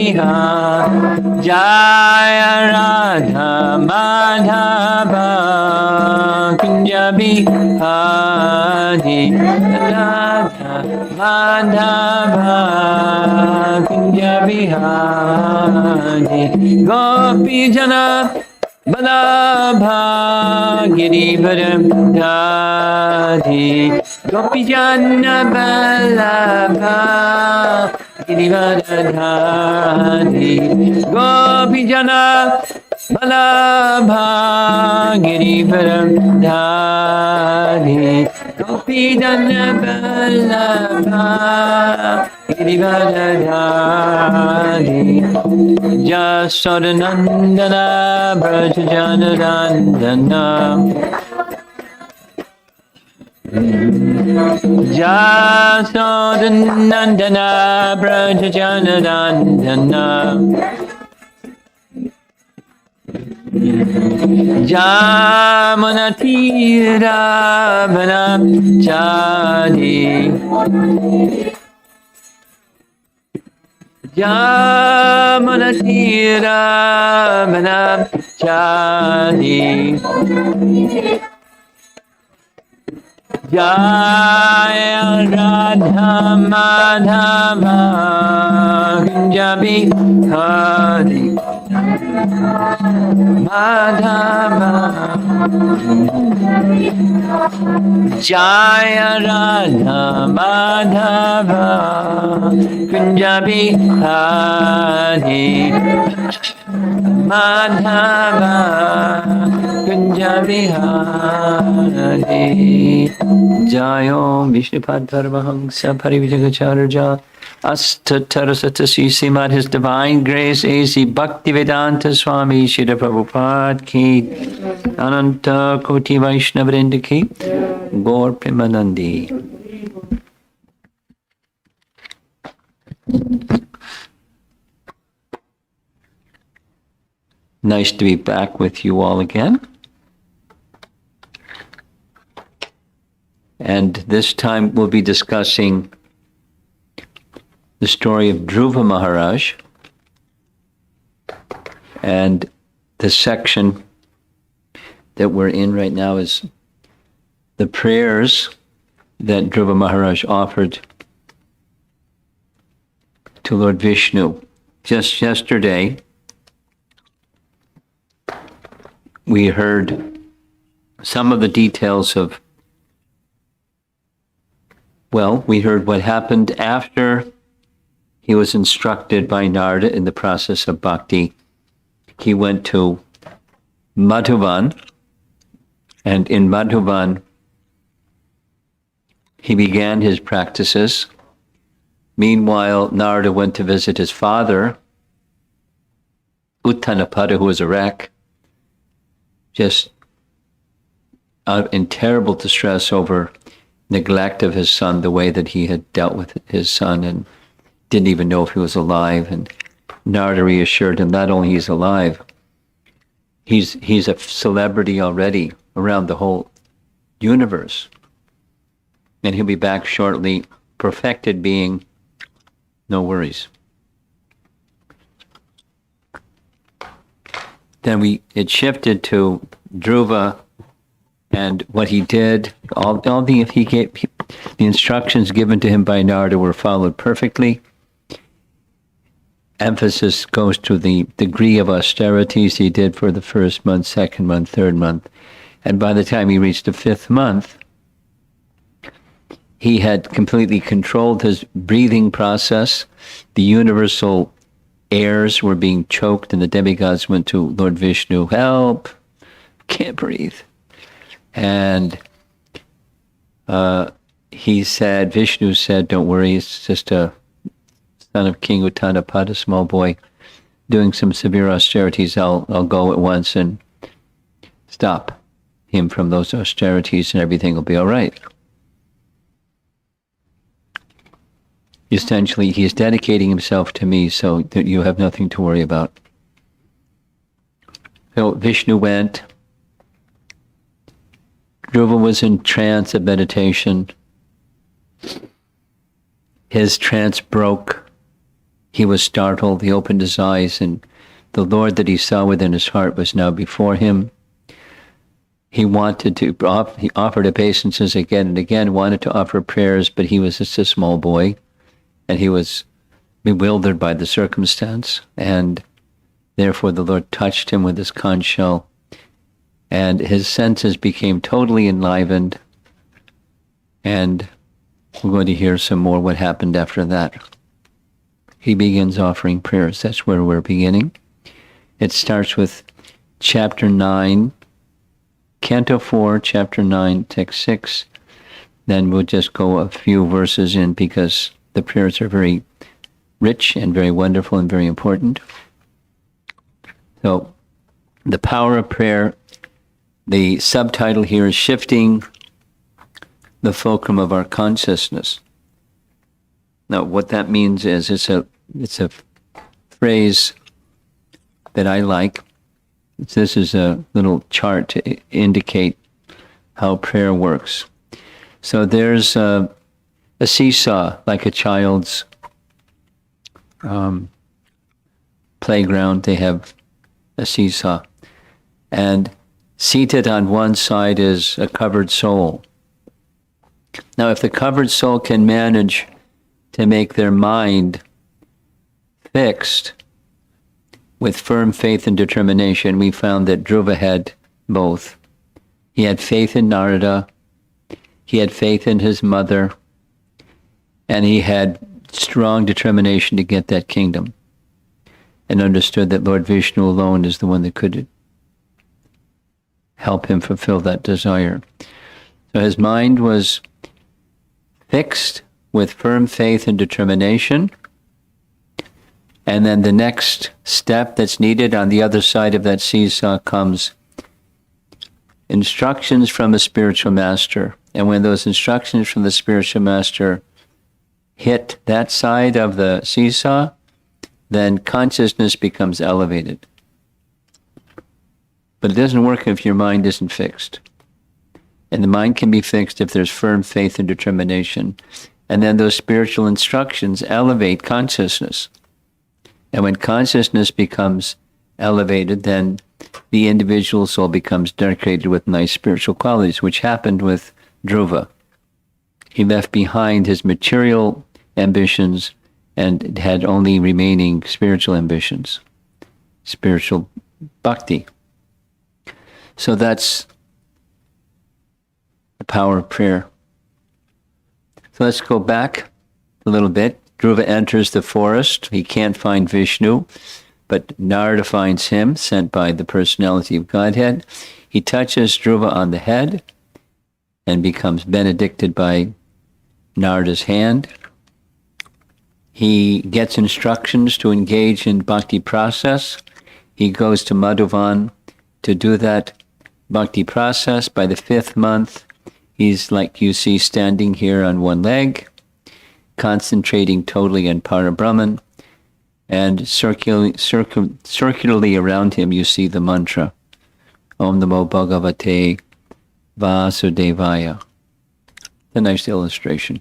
Vihari Jaya Radha Madhava Kunja Vihari Radha Madhava Kunja Vihari Gopi Jana Balabha Girivara Dhari Gopi Jana Balabha Girivara Dhari Gopi Jana Balabha Girivara Dhari Gopi Jana Balabha Girivara Dhari Jasodanandana Brajajanandana Jasodanandana Brajajanandana Jamanatira Vanachadi Jamanatira Vanachadi Jaya Radha Madhava Kunja Vihari Madhava Jaya Radha Madhava Kunja Vihari Madhava Kunja Vihari Jayo Vishnupad Paramahamsa Parivijagacharya Astatarasatasi Simad His Divine Grace A.C. Bhaktivedanta Swami Shri Prabhupada Ki Ananta Koti Vaishnavrinda Ki Gaur Premanandi. Nice to be back with you all again. And this time we'll be discussing the story of Dhruva Maharaj. And the section that we're in right now is the prayers that Dhruva Maharaj offered to Lord Vishnu. Just yesterday, we heard some of the details of, well, we heard what happened after he was instructed by Narada in the process of bhakti. He went to Madhuvan, and in Madhuvan, he began his practices. Meanwhile, Narada went to visit his father, Uttanapada, who was a wreck, just in terrible distress over neglect of his son, the way that he had dealt with his son, and didn't even know if he was alive. And Narada reassured him not only he's alive, he's a celebrity already around the whole universe. And he'll be back shortly, perfected being, no worries. Then it shifted to Dhruva and what he did. The instructions given to him by Narada were followed perfectly. Emphasis goes to the degree of austerities he did for the first month, second month, third month. And by the time he reached the fifth month, he had completely controlled his breathing process. The universal airs were being choked, and the demigods went to Lord Vishnu, help, can't breathe. And Vishnu said, don't worry, it's just a son of King Uttanapada, small boy, doing some severe austerities. I'll go at once and stop him from those austerities, and everything will be all right. Essentially, he is dedicating himself to me so that you have nothing to worry about. So Vishnu went. Dhruva was in trance of meditation. His trance broke. he was startled. He opened his eyes, and the Lord that he saw within his heart was now before him. He offered obeisances again and again, wanted to offer prayers, but he was just a small boy, and he was bewildered by the circumstance, and therefore the Lord touched him with his conch shell, and his senses became totally enlivened, and we're going to hear some more what happened after that. He begins offering prayers. That's where we're beginning. It starts with chapter 9, Canto 4, chapter 9, text 6. Then we'll just go a few verses in because the prayers are very rich and very wonderful and very important. So, the power of prayer. The subtitle here is Shifting the Fulcrum of Our Consciousness. Now, what that means is it's a phrase that I like. This is a little chart to indicate how prayer works. So there's a seesaw, like a child's playground. They have a seesaw. And seated on one side is a covered soul. Now, if the covered soul can manage to make their mind fixed with firm faith and determination, we found that Dhruva had both. He had faith in Narada, he had faith in his mother, and he had strong determination to get that kingdom, and understood that Lord Vishnu alone is the one that could help him fulfill that desire. So his mind was fixed with firm faith and determination. And then the next step that's needed on the other side of that seesaw comes instructions from a spiritual master. And when those instructions from the spiritual master hit that side of the seesaw, then consciousness becomes elevated. But it doesn't work if your mind isn't fixed. And the mind can be fixed if there's firm faith and determination. And then those spiritual instructions elevate consciousness. And when consciousness becomes elevated, then the individual soul becomes decorated with nice spiritual qualities, which happened with Dhruva. He left behind his material ambitions and had only remaining spiritual ambitions, spiritual bhakti. So that's the power of prayer. So let's go back a little bit. Dhruva enters the forest. He can't find Vishnu, but Narada finds him, sent by the personality of Godhead. He touches Dhruva on the head and becomes benedicted by Narada's hand. He gets instructions to engage in bhakti process. He goes to Madhuvan to do that bhakti process. By the 5th month, he's like you see standing here on one leg, concentrating totally on Parabrahman, and circularly around him you see the mantra, Om Namo Bhagavate Vasudevaya. A nice illustration.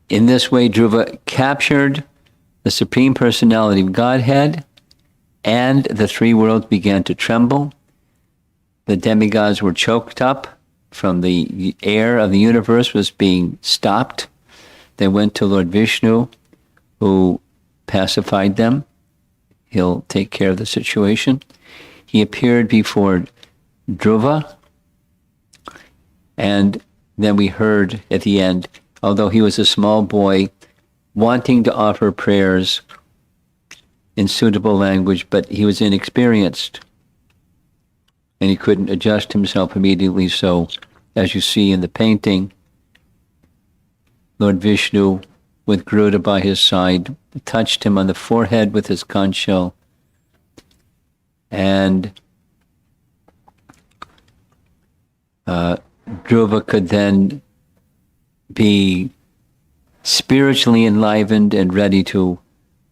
In this way, Dhruva captured the Supreme Personality of Godhead, and the three worlds began to tremble. The demigods were choked up from the air of the universe was being stopped. They went to Lord Vishnu, who pacified them. He'll take care of the situation. He appeared before Dhruva, and then we heard at the end, although he was a small boy, wanting to offer prayers in suitable language, but he was inexperienced, and he couldn't adjust himself immediately. So, as you see in the painting, Lord Vishnu, with Garuda by his side, touched him on the forehead with his conch shell, and Dhruva could then be spiritually enlivened and ready to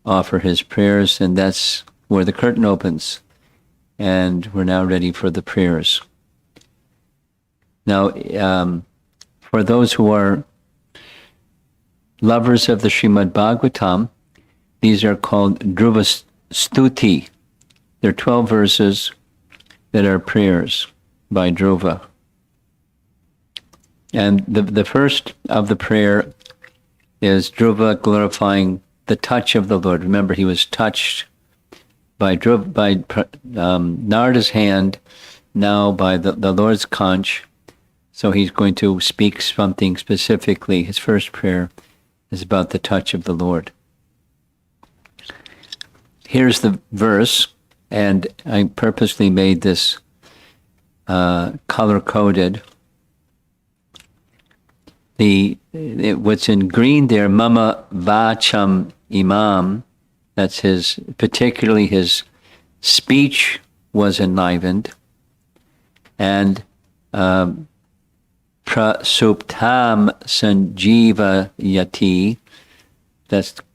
offer his prayers, and that's where the curtain opens. And we're now ready for the prayers. Now, for those who are lovers of the Srimad Bhagavatam, these are called Dhruva Stuti. They're 12 verses that are prayers by Dhruva. And the first of the prayer is Dhruva glorifying the touch of the Lord. Remember, he was touched by Narada's hand, now by the Lord's conch. So he's going to speak something specifically. His first prayer is about the touch of the Lord. Here's the verse, and I purposely made this color-coded. What's in green there, Mama Vacham Imam, that's particularly his speech was enlivened, and Prasuptam Sanjiva Yati,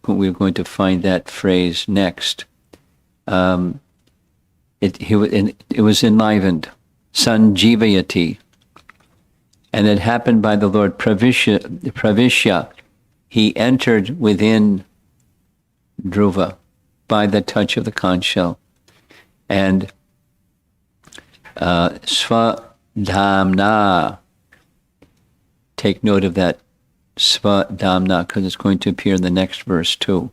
we're going to find that phrase next. It was enlivened, Sanjivayati. And it happened by the Lord Pravisya. He entered within Dhruva by the touch of the conch shell. And Svadhamna, take note of that Svadhamna, because it's going to appear in the next verse too.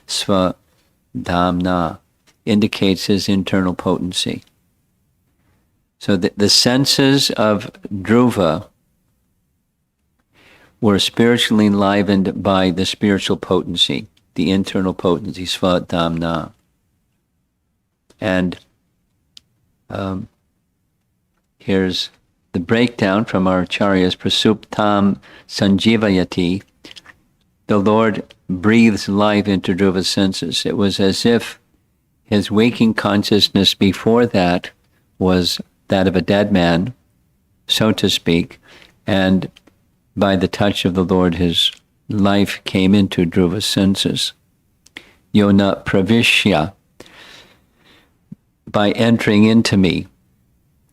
Svadhamna indicates his internal potency. So the senses of Dhruva were spiritually enlivened by the spiritual potency, the internal potency, Svadhamna. And here's the breakdown from our acharyas, Prasuptam Sanjivayati. The Lord breathes life into Dhruva's senses. It was as if his waking consciousness before that was that of a dead man, so to speak, and by the touch of the Lord, his life came into Dhruva's senses. Yona Pravishya, by entering into me.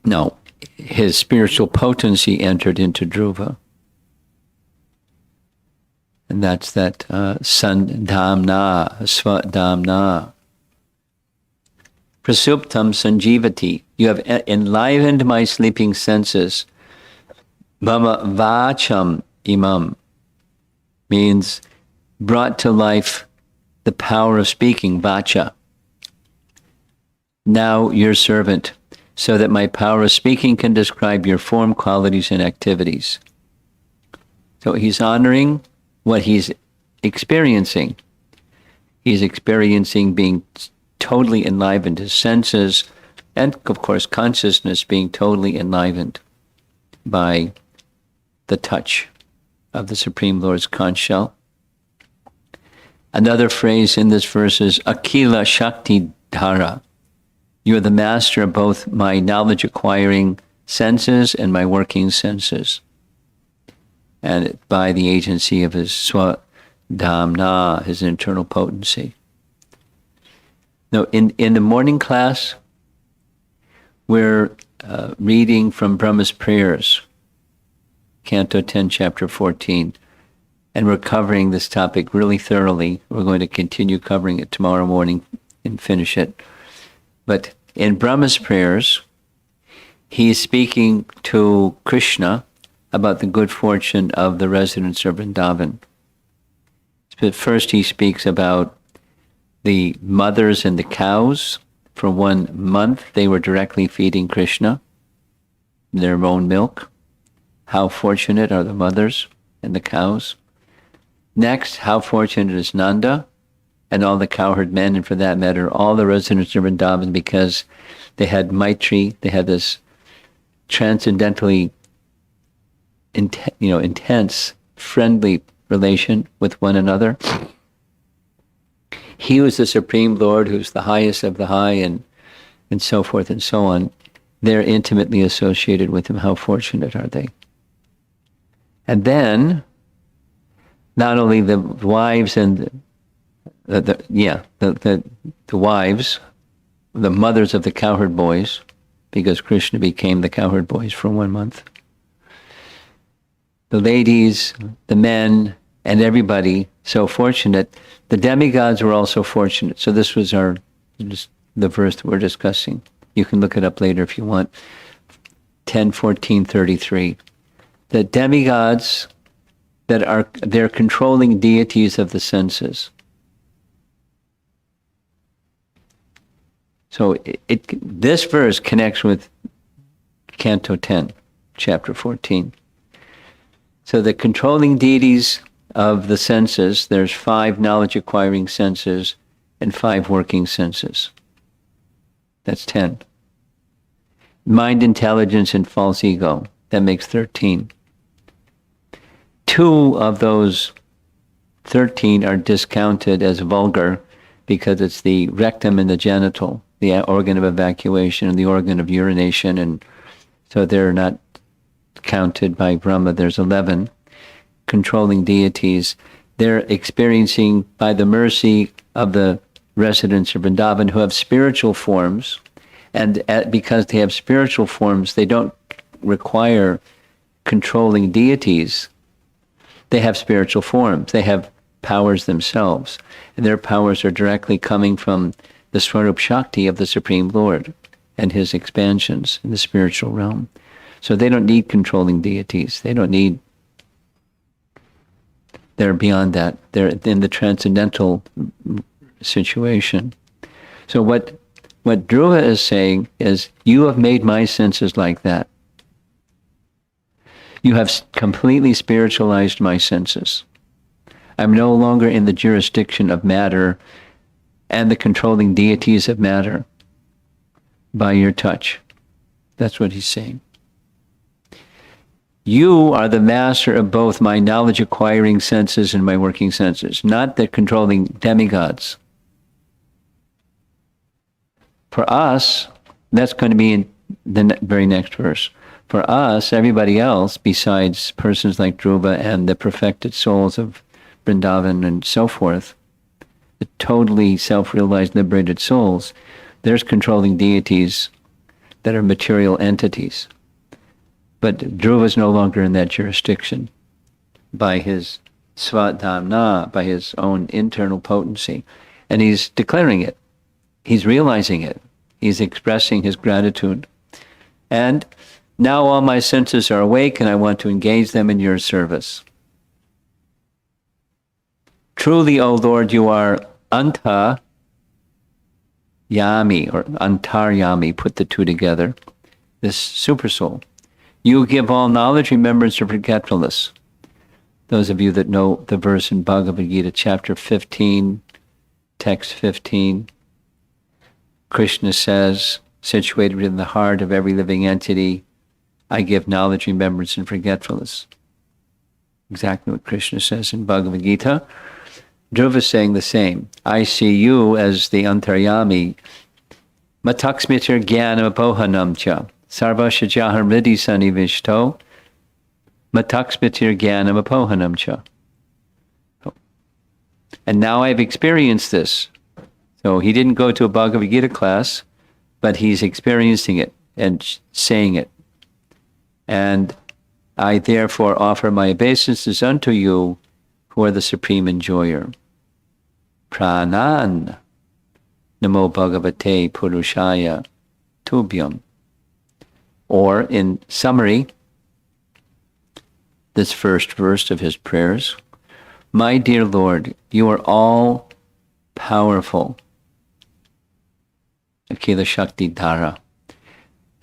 No, his spiritual potency entered into Dhruva. And that's that Sandhamna, Svadhamna. Prasuptam Sanjivati, you have enlivened my sleeping senses. Mama Vacham Imam means brought to life the power of speaking, Vacha. Now your servant, so that my power of speaking can describe your form, qualities, and activities. So he's honoring what he's experiencing. He's experiencing being totally enlivened, his senses, and of course consciousness being totally enlivened by the touch of the Supreme Lord's conch shell. Another phrase in this verse is Akila Shakti Dhara. You are the master of both my knowledge acquiring senses and my working senses. And by the agency of his Swadhamna, his internal potency. Now, in the morning class, we're reading from Brahma's prayers, Canto 10, Chapter 14, and we're covering this topic really thoroughly. We're going to continue covering it tomorrow morning and finish it. But in Brahma's prayers, he's speaking to Krishna about the good fortune of the residents of Vrindavan. But first he speaks about the mothers and the cows. For 1 month, they were directly feeding Krishna their own milk. How fortunate are the mothers and the cows. Next, how fortunate is Nanda and all the cowherd men, and for that matter, all the residents of Vrindavan, because they had Maitri, they had this transcendently intense, friendly relation with one another. He was the Supreme Lord, who's the highest of the high, and so forth and so on. They're intimately associated with him. How fortunate are they? And then, not only the wives and the wives, the mothers of the cowherd boys, because Krishna became the cowherd boys for 1 month. The ladies, the men, and everybody so fortunate. The demigods were also fortunate. So this was the verse that we're discussing. You can look it up later if you want. 10:14:33. The demigods they're controlling deities of the senses. So this verse connects with Canto 10, chapter 14. So the controlling deities of the senses, there's 5 knowledge-acquiring senses and 5 working senses. That's 10. Mind, intelligence, and false ego. That makes 13. 2 of those 13 are discounted as vulgar because it's the rectum and the genital, the organ of evacuation and the organ of urination, and so they're not counted by Brahma. There's 11 controlling deities. They're experiencing, by the mercy of the residents of Vrindavan, who have spiritual forms, and because they have spiritual forms, they don't require controlling deities. They have spiritual forms. They have powers themselves, and their powers are directly coming from the Swarup Shakti of the Supreme Lord and his expansions in the spiritual realm. So they don't need controlling deities. They're beyond that. They're in the transcendental situation. So what Dhruva is saying is, you have made my senses like that. You have completely spiritualized my senses. I'm no longer in the jurisdiction of matter and the controlling deities of matter by your touch. That's what he's saying. You are the master of both my knowledge-acquiring senses and my working senses, not the controlling demigods. For us, that's going to be in the very next verse. For us, everybody else, besides persons like Dhruva and the perfected souls of Vrindavan and so forth, the totally self-realized, liberated souls, there's controlling deities that are material entities. But Dhruva is no longer in that jurisdiction by his svatdhamna, by his own internal potency. And he's declaring it. He's realizing it. He's expressing his gratitude. And now all my senses are awake, and I want to engage them in your service. Truly, O Lord, you are Antar yami, or Antar yami, put the two together, this super soul. You give all knowledge, remembrance, or forgetfulness. Those of you that know the verse in Bhagavad Gita, chapter 15, text 15, Krishna says, situated within the heart of every living entity, I give knowledge, remembrance, and forgetfulness. Exactly what Krishna says in Bhagavad Gita. Dhruva is saying the same. I see you as the Antaryami. Mataksmitir jnanam apohanam cha. Sarvasya jahar mridi sanivishto. Mataksmitir jnanam apohanam cha. And now I've experienced this. So he didn't go to a Bhagavad Gita class, but he's experiencing it and saying it. And I therefore offer my obeisances unto you, who are the supreme enjoyer. Pranan namo bhagavate purushaya tubhyam. Or, in summary, this first verse of his prayers, my dear Lord, you are all powerful. Akila Shakti Dhara.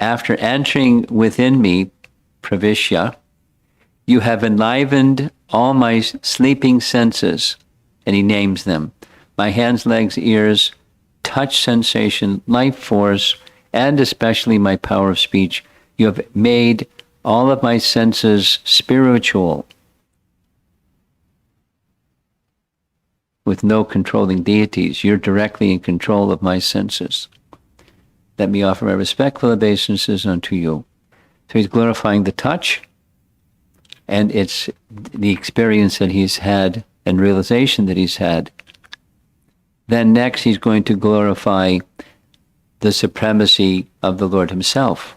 After entering within me, Pravishya, you have enlivened all my sleeping senses, and he names them, my hands, legs, ears, touch sensation, life force, and especially my power of speech. You have made all of my senses spiritual, with no controlling deities. You're directly in control of my senses. Let me offer my respectful obeisances unto you. So he's glorifying the touch, and it's the experience that he's had and realization that he's had. Then next he's going to glorify the supremacy of the Lord himself.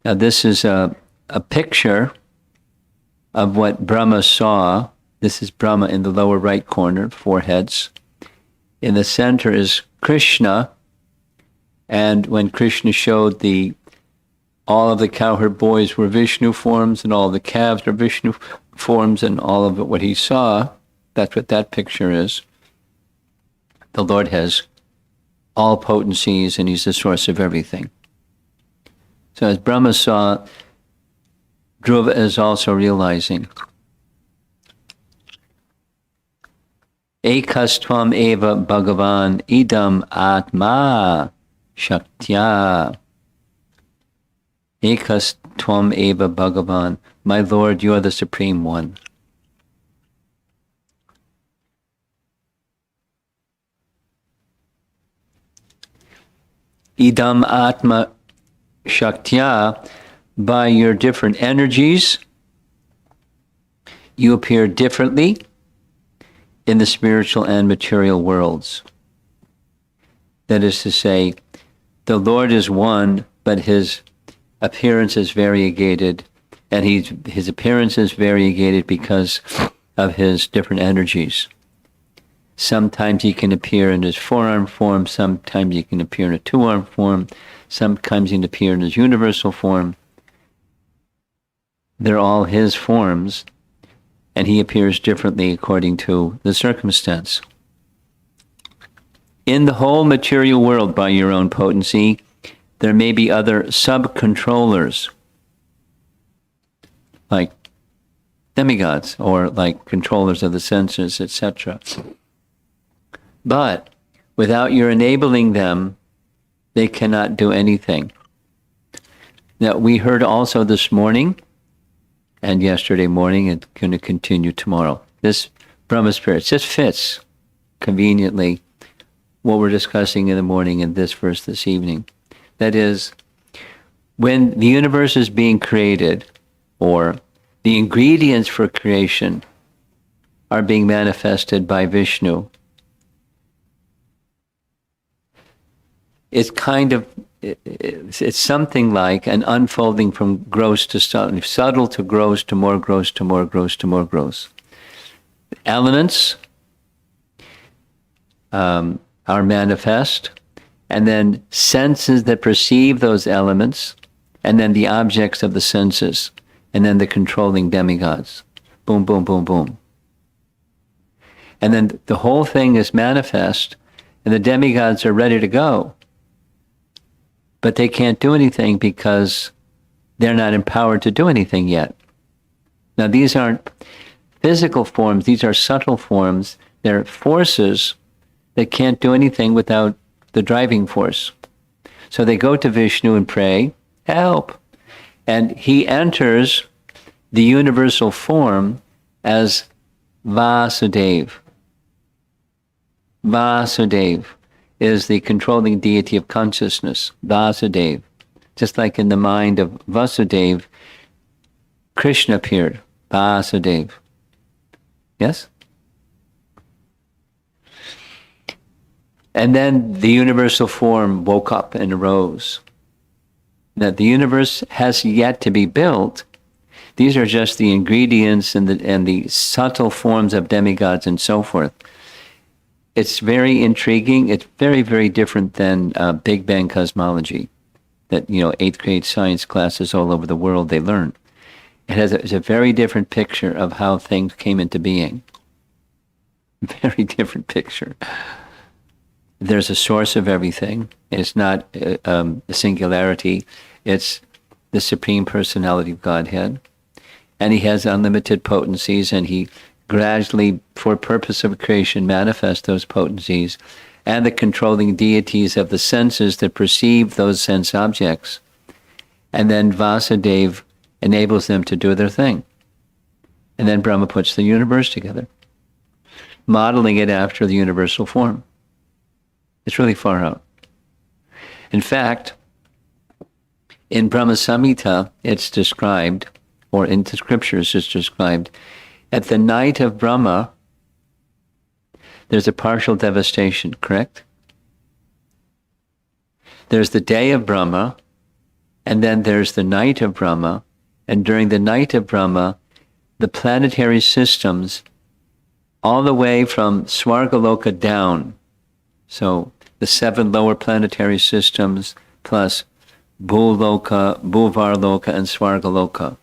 Now this is a picture of what Brahma saw. This is Brahma in the lower right corner, 4 heads. In the center is Krishna, and when Krishna showed all of the cowherd boys were Vishnu forms, and all the calves are Vishnu forms, and all of it, what he saw, that's what that picture is. The Lord has all potencies, and he's the source of everything. So as Brahma saw, Dhruva is also realizing. Ekastvam eva bhagavan idam atma shaktya. Ekastvam eva bhagavan. My Lord, you are the Supreme One. Idam atma shaktya. By your different energies, you appear differently in the spiritual and material worlds. That is to say, the Lord is one, but his appearance is variegated, and his appearance is variegated because of his different energies. Sometimes he can appear in his 4-arm form, sometimes he can appear in a 2-arm form, sometimes he can appear in his universal form. They're all his forms, and he appears differently according to the circumstance. In the whole material world, by your own potency, there may be other subcontrollers, like demigods, or like controllers of the senses, etc. But without your enabling them, they cannot do anything. Now, we heard also this morning and yesterday morning, and going to continue tomorrow. This Brahma Spirit just fits conveniently what we're discussing in the morning and this verse this evening. That is, when the universe is being created, or the ingredients for creation are being manifested by Vishnu, it's it's something like an unfolding from gross to subtle, subtle to gross to more gross to more gross to more gross. Elements are manifest, and then senses that perceive those elements, and then the objects of the senses, and then the controlling demigods. Boom, boom, boom, boom. And then the whole thing is manifest, and the demigods are ready to go. But they can't do anything because they're not empowered to do anything yet. Now, these aren't physical forms, these are subtle forms. They're forces that can't do anything without the driving force. So they go to Vishnu and pray, help. And he enters the universal form as Vasudeva. Vasudeva is the controlling deity of consciousness, Vasudeva. Just like in the mind of Vasudeva, Krishna appeared, Vasudeva. Yes? And then the universal form woke up and arose. That the universe has yet to be built. These are just the ingredients and the subtle forms of demigods and so forth. It's very intriguing. It's very, very different than Big Bang cosmology that, 8th grade science classes all over the world, they learn. It's a very different picture of how things came into being. Very different picture. There's a source of everything. It's not a singularity. It's the Supreme Personality of Godhead. And he has unlimited potencies, and he gradually, for purpose of creation, manifest those potencies and the controlling deities of the senses that perceive those sense objects. And then Vasudeva enables them to do their thing. And then Brahma puts the universe together, modeling it after the universal form. It's really far out. In fact, in Brahma Samhita, it's described, or in the scriptures it's described, at the night of Brahma, there's a partial devastation, correct? There's the day of Brahma, and then there's the night of Brahma, and during the night of Brahma, the planetary systems all the way from Svargaloka down. So the 7 lower planetary systems plus Bhuloka, Bhuvarloka, and Svargaloka.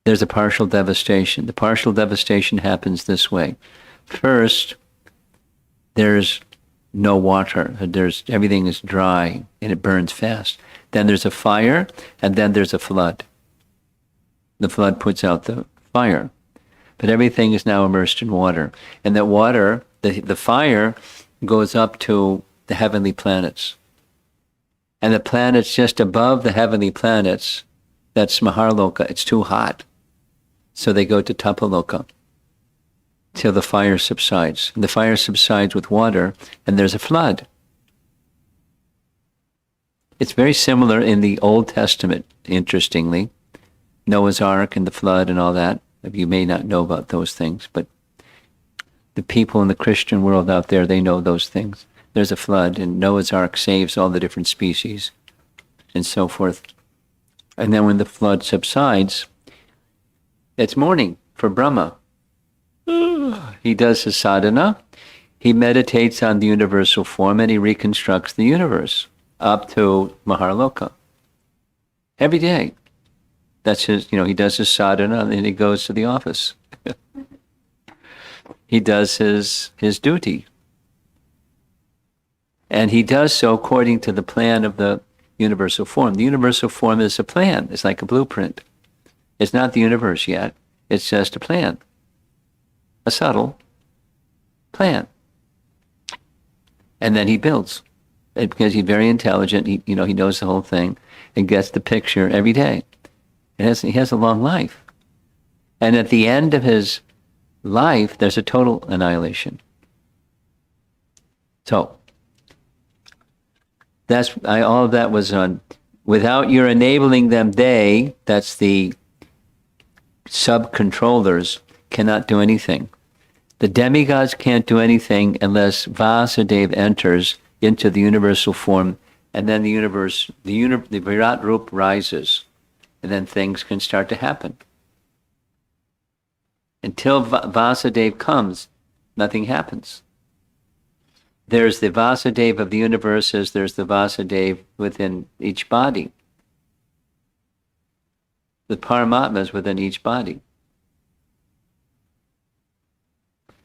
There's a partial devastation. The partial devastation happens this way. First, there's no water. Everything is dry and it burns fast. Then there's a fire, and then there's a flood. The flood puts out the fire. But everything is now immersed in water. And that water, the fire, goes up to the heavenly planets. And the planets just above the heavenly planets, that's Maharloka, it's too hot. So they go to Tapaloka till the fire subsides. And the fire subsides with water, and there's a flood. It's very similar in the Old Testament, interestingly. Noah's Ark and the flood and all that. You may not know about those things, but the people in the Christian world out there, they know those things. There's a flood, and Noah's Ark saves all the different species, and so forth. And then when the flood subsides, it's morning for Brahma. He does his sadhana, he meditates on the universal form, and he reconstructs the universe up to Maharloka. Every day. That's his, he does his sadhana, and then he goes to the office. He does his duty. And he does so according to the plan of the universal form. The universal form is a plan. It's like a blueprint. It's not the universe yet. It's just a plan. A subtle plan. And then he builds. And because he's very intelligent, he knows the whole thing and gets the picture every day. He has a long life. And at the end of his life, there's a total annihilation. So, all of that was on, without your enabling them, that's the subcontrollers, cannot do anything. The demigods can't do anything unless Vasudeva enters into the universal form, and then the Virat Rup rises, and then things can start to happen. Until Vasudeva comes, nothing happens. There's the Vasudeva of the universe as there's the Vasudeva within each body. The Paramatma is within each body.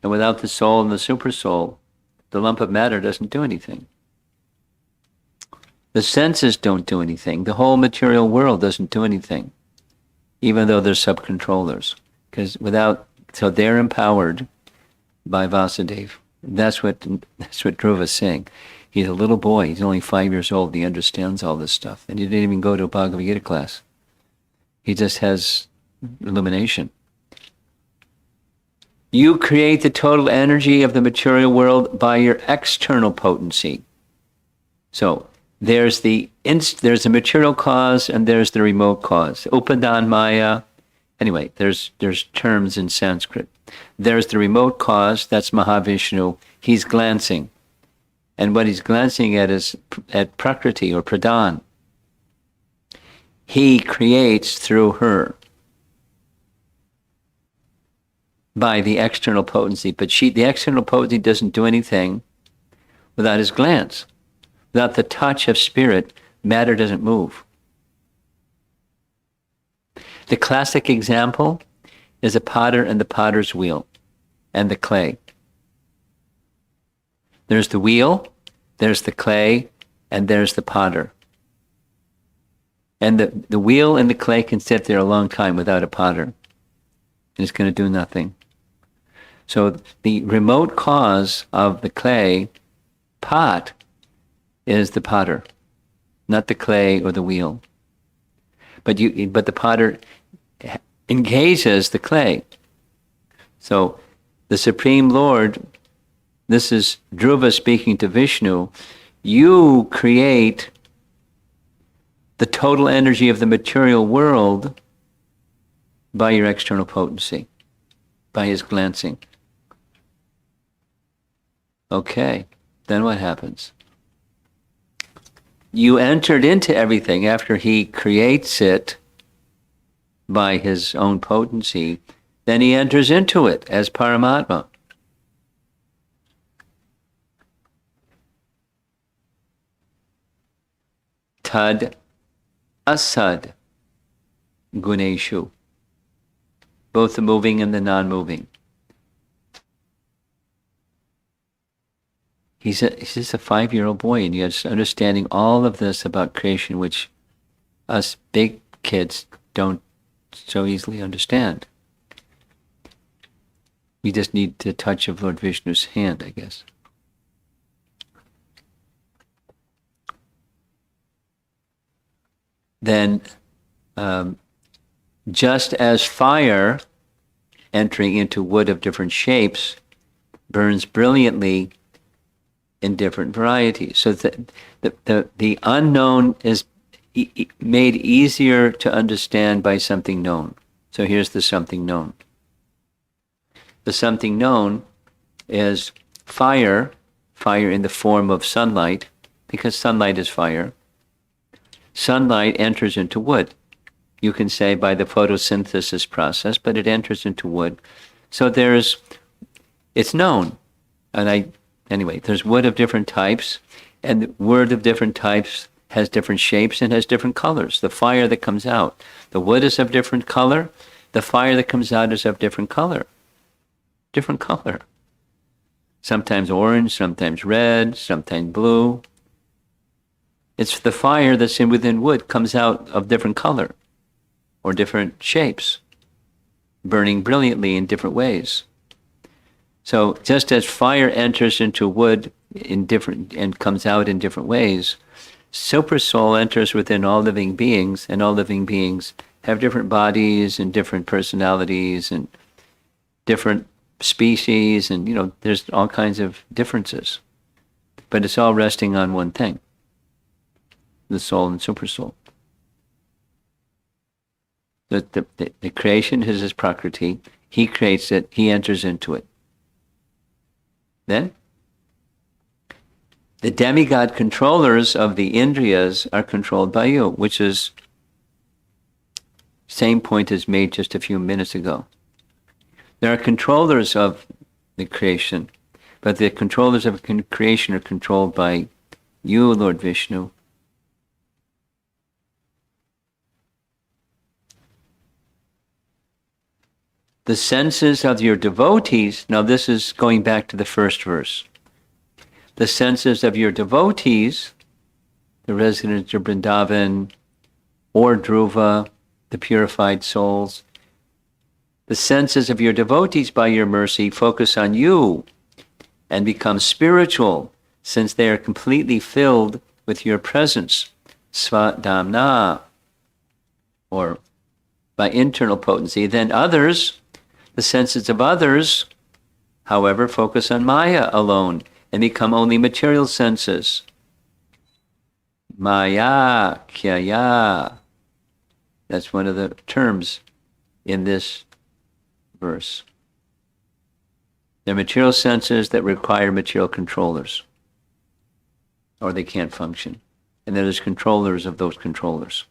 And without the soul and the supersoul, the lump of matter doesn't do anything. The senses don't do anything. The whole material world doesn't do anything, even though they're subcontrollers. So they're empowered by Vasudeva. That's what Dhruva's saying. He's a little boy. He's only 5 years old. He understands all this stuff. And he didn't even go to a Bhagavad Gita class. He just has illumination. You create the total energy of the material world by your external potency. So there's a material cause and there's the remote cause. Upadan Maya. Anyway, there's terms in Sanskrit. There's the remote cause, that's Mahavishnu. He's glancing. And what he's glancing at is at Prakriti or Pradhan. He creates through her by the external potency. But the external potency doesn't do anything without his glance. Without the touch of spirit, matter doesn't move. The classic example is a potter and the potter's wheel and the clay. There's the wheel, there's the clay, and there's the potter. And the wheel and the clay can sit there a long time without a potter. And it's going to do nothing. So the remote cause of the clay pot is the potter, not the clay or the wheel. But the potter engages the clay. So the Supreme Lord, this is Dhruva speaking to Vishnu, you create the total energy of the material world by your external potency, by his glancing. Okay, then what happens? You entered into everything after he creates it. by his own potency, then he enters into it as Paramatma. Tad asad guneshu. Both the moving and the non-moving. He's just a 5-year-old boy, and yet understanding all of this about creation, which us big kids don't so easily understand. We just need the touch of Lord Vishnu's hand, I guess. Then, just as fire entering into wood of different shapes burns brilliantly in different varieties. So the unknown is made easier to understand by something known. So here's the something known. The something known is fire in the form of sunlight, because sunlight is fire. Sunlight enters into wood. You can say by the photosynthesis process, but it enters into wood. So it's known. Anyway, there's wood of different types, and the wood of different types has different shapes and has different colors. The fire that comes out, the wood is of different color, the fire that comes out is of different color. Different color. Sometimes orange, sometimes red, sometimes blue. It's the fire that's within wood comes out of different color or different shapes, burning brilliantly in different ways. So just as fire enters into wood and comes out in different ways, Super Soul enters within all living beings, and all living beings have different bodies and different personalities and different species, and there's all kinds of differences. But it's all resting on one thing, the soul and Super Soul. The creation is his prakriti. He creates it. He enters into it. Then, the demigod controllers of the Indriyas are controlled by you, which is same point as made just a few minutes ago. There are controllers of the creation, but the controllers of creation are controlled by you, Lord Vishnu. The senses of your devotees, now this is going back to the first verse. The senses of your devotees, the residents of Vrindavan or Dhruva, the purified souls, the senses of your devotees by your mercy focus on you and become spiritual, since they are completely filled with your presence, svadhamna, or by internal potency. Then others, the senses of others, however, focus on Maya alone and become only material senses. Maya, kyaya. That's one of the terms in this verse. They're material senses that require material controllers, or they can't function. And there's controllers of those controllers.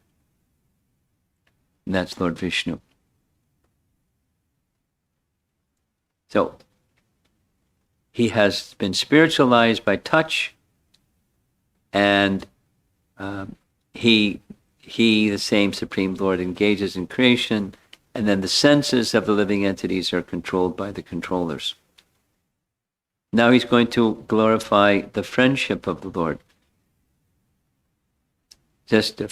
And that's Lord Vishnu. So, he has been spiritualized by touch, and he, the same Supreme Lord, engages in creation, and then the senses of the living entities are controlled by the controllers. Now he's going to glorify the friendship of the Lord. Just a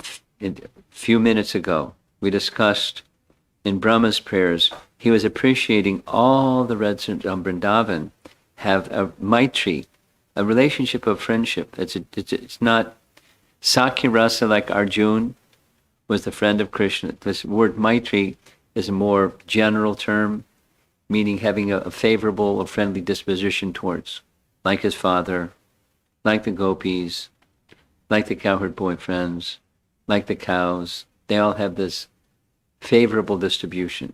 few minutes ago, we discussed in Brahma's prayers, he was appreciating all the residents of Vrindavan have a maitri, a relationship of friendship. It's not Sakya Rasa like Arjun was the friend of Krishna. This word maitri is a more general term, meaning having a favorable or friendly disposition towards, like his father, like the gopis, like the cowherd boyfriends, like the cows. They all have this favorable distribution,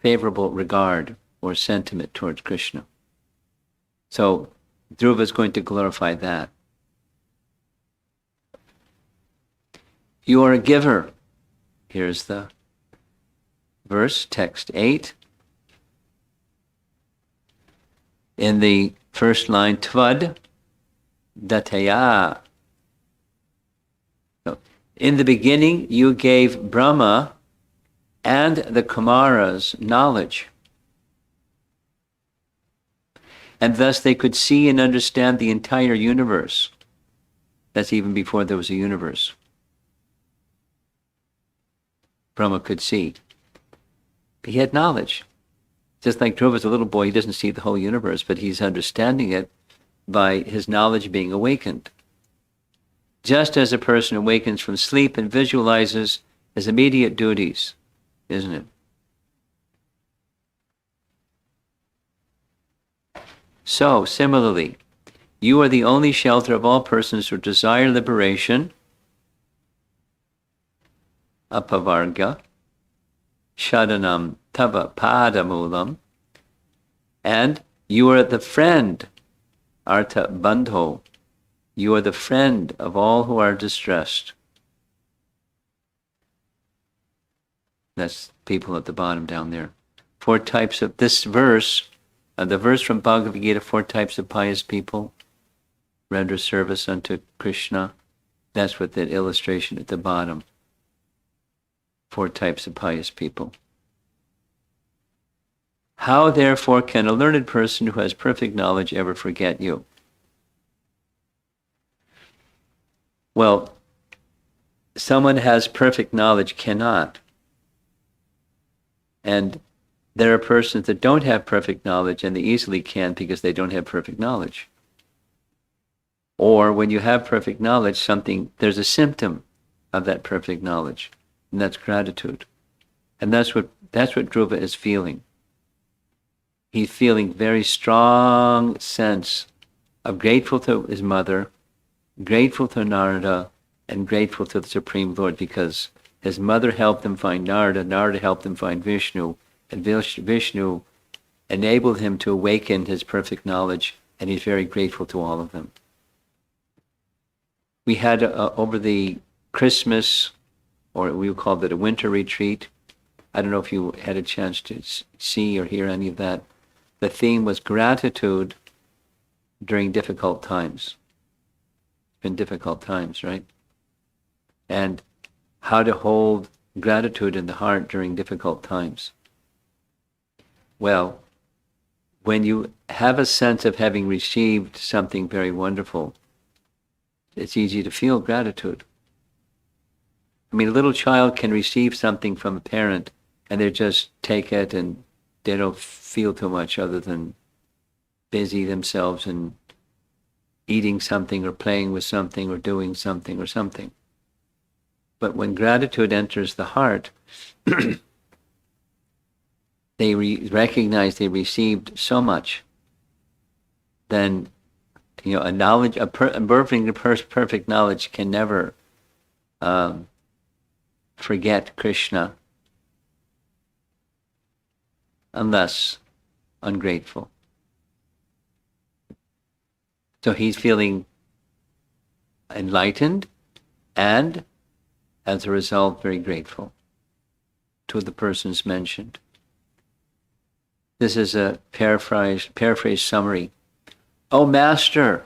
favorable regard or sentiment towards Krishna. So Dhruva is going to glorify that. You are a giver. Here's the verse, text 8. In the first line, Tvad Dataya. So, in the beginning, you gave Brahma and the Kumaras knowledge. And thus they could see and understand the entire universe. That's even before there was a universe. Brahma could see. He had knowledge. Just like Dhruva's a little boy, he doesn't see the whole universe, but he's understanding it by his knowledge being awakened. Just as a person awakens from sleep and visualizes his immediate duties, isn't it? So, similarly, you are the only shelter of all persons who desire liberation, apavarga, shadanam tava padamulam, and you are the friend, artha bandho, you are the friend of all who are distressed. That's people at the bottom down there. 4 types of this verse, the verse from Bhagavad Gita, 4 types of pious people render service unto Krishna. That's what that illustration at the bottom. 4 types of pious people. How, therefore, can a learned person who has perfect knowledge ever forget you? Well, someone who has perfect knowledge cannot. And there are persons that don't have perfect knowledge, and they easily can because they don't have perfect knowledge. Or when you have perfect knowledge, there's a symptom of that perfect knowledge, and that's gratitude. And that's what Dhruva is feeling. He's feeling very strong sense of grateful to his mother, grateful to Narada, and grateful to the Supreme Lord, because his mother helped him find Narada, Narada helped him find Vishnu, and Vishnu enabled him to awaken his perfect knowledge, and he's very grateful to all of them. We had over the Christmas, or we called it a winter retreat. I don't know if you had a chance to see or hear any of that. The theme was gratitude during difficult times. It's been difficult times, right? And how to hold gratitude in the heart during difficult times. Well, when you have a sense of having received something very wonderful, it's easy to feel gratitude. I mean, a little child can receive something from a parent and they just take it and they don't feel too much other than busy themselves and eating something or playing with something or doing something or something. But when gratitude enters the heart, they recognize they received so much. Then, a knowledge, perfect knowledge can never forget Krishna unless ungrateful. So he's feeling enlightened and, as a result, very grateful to the persons mentioned. This is a paraphrase summary. O Master,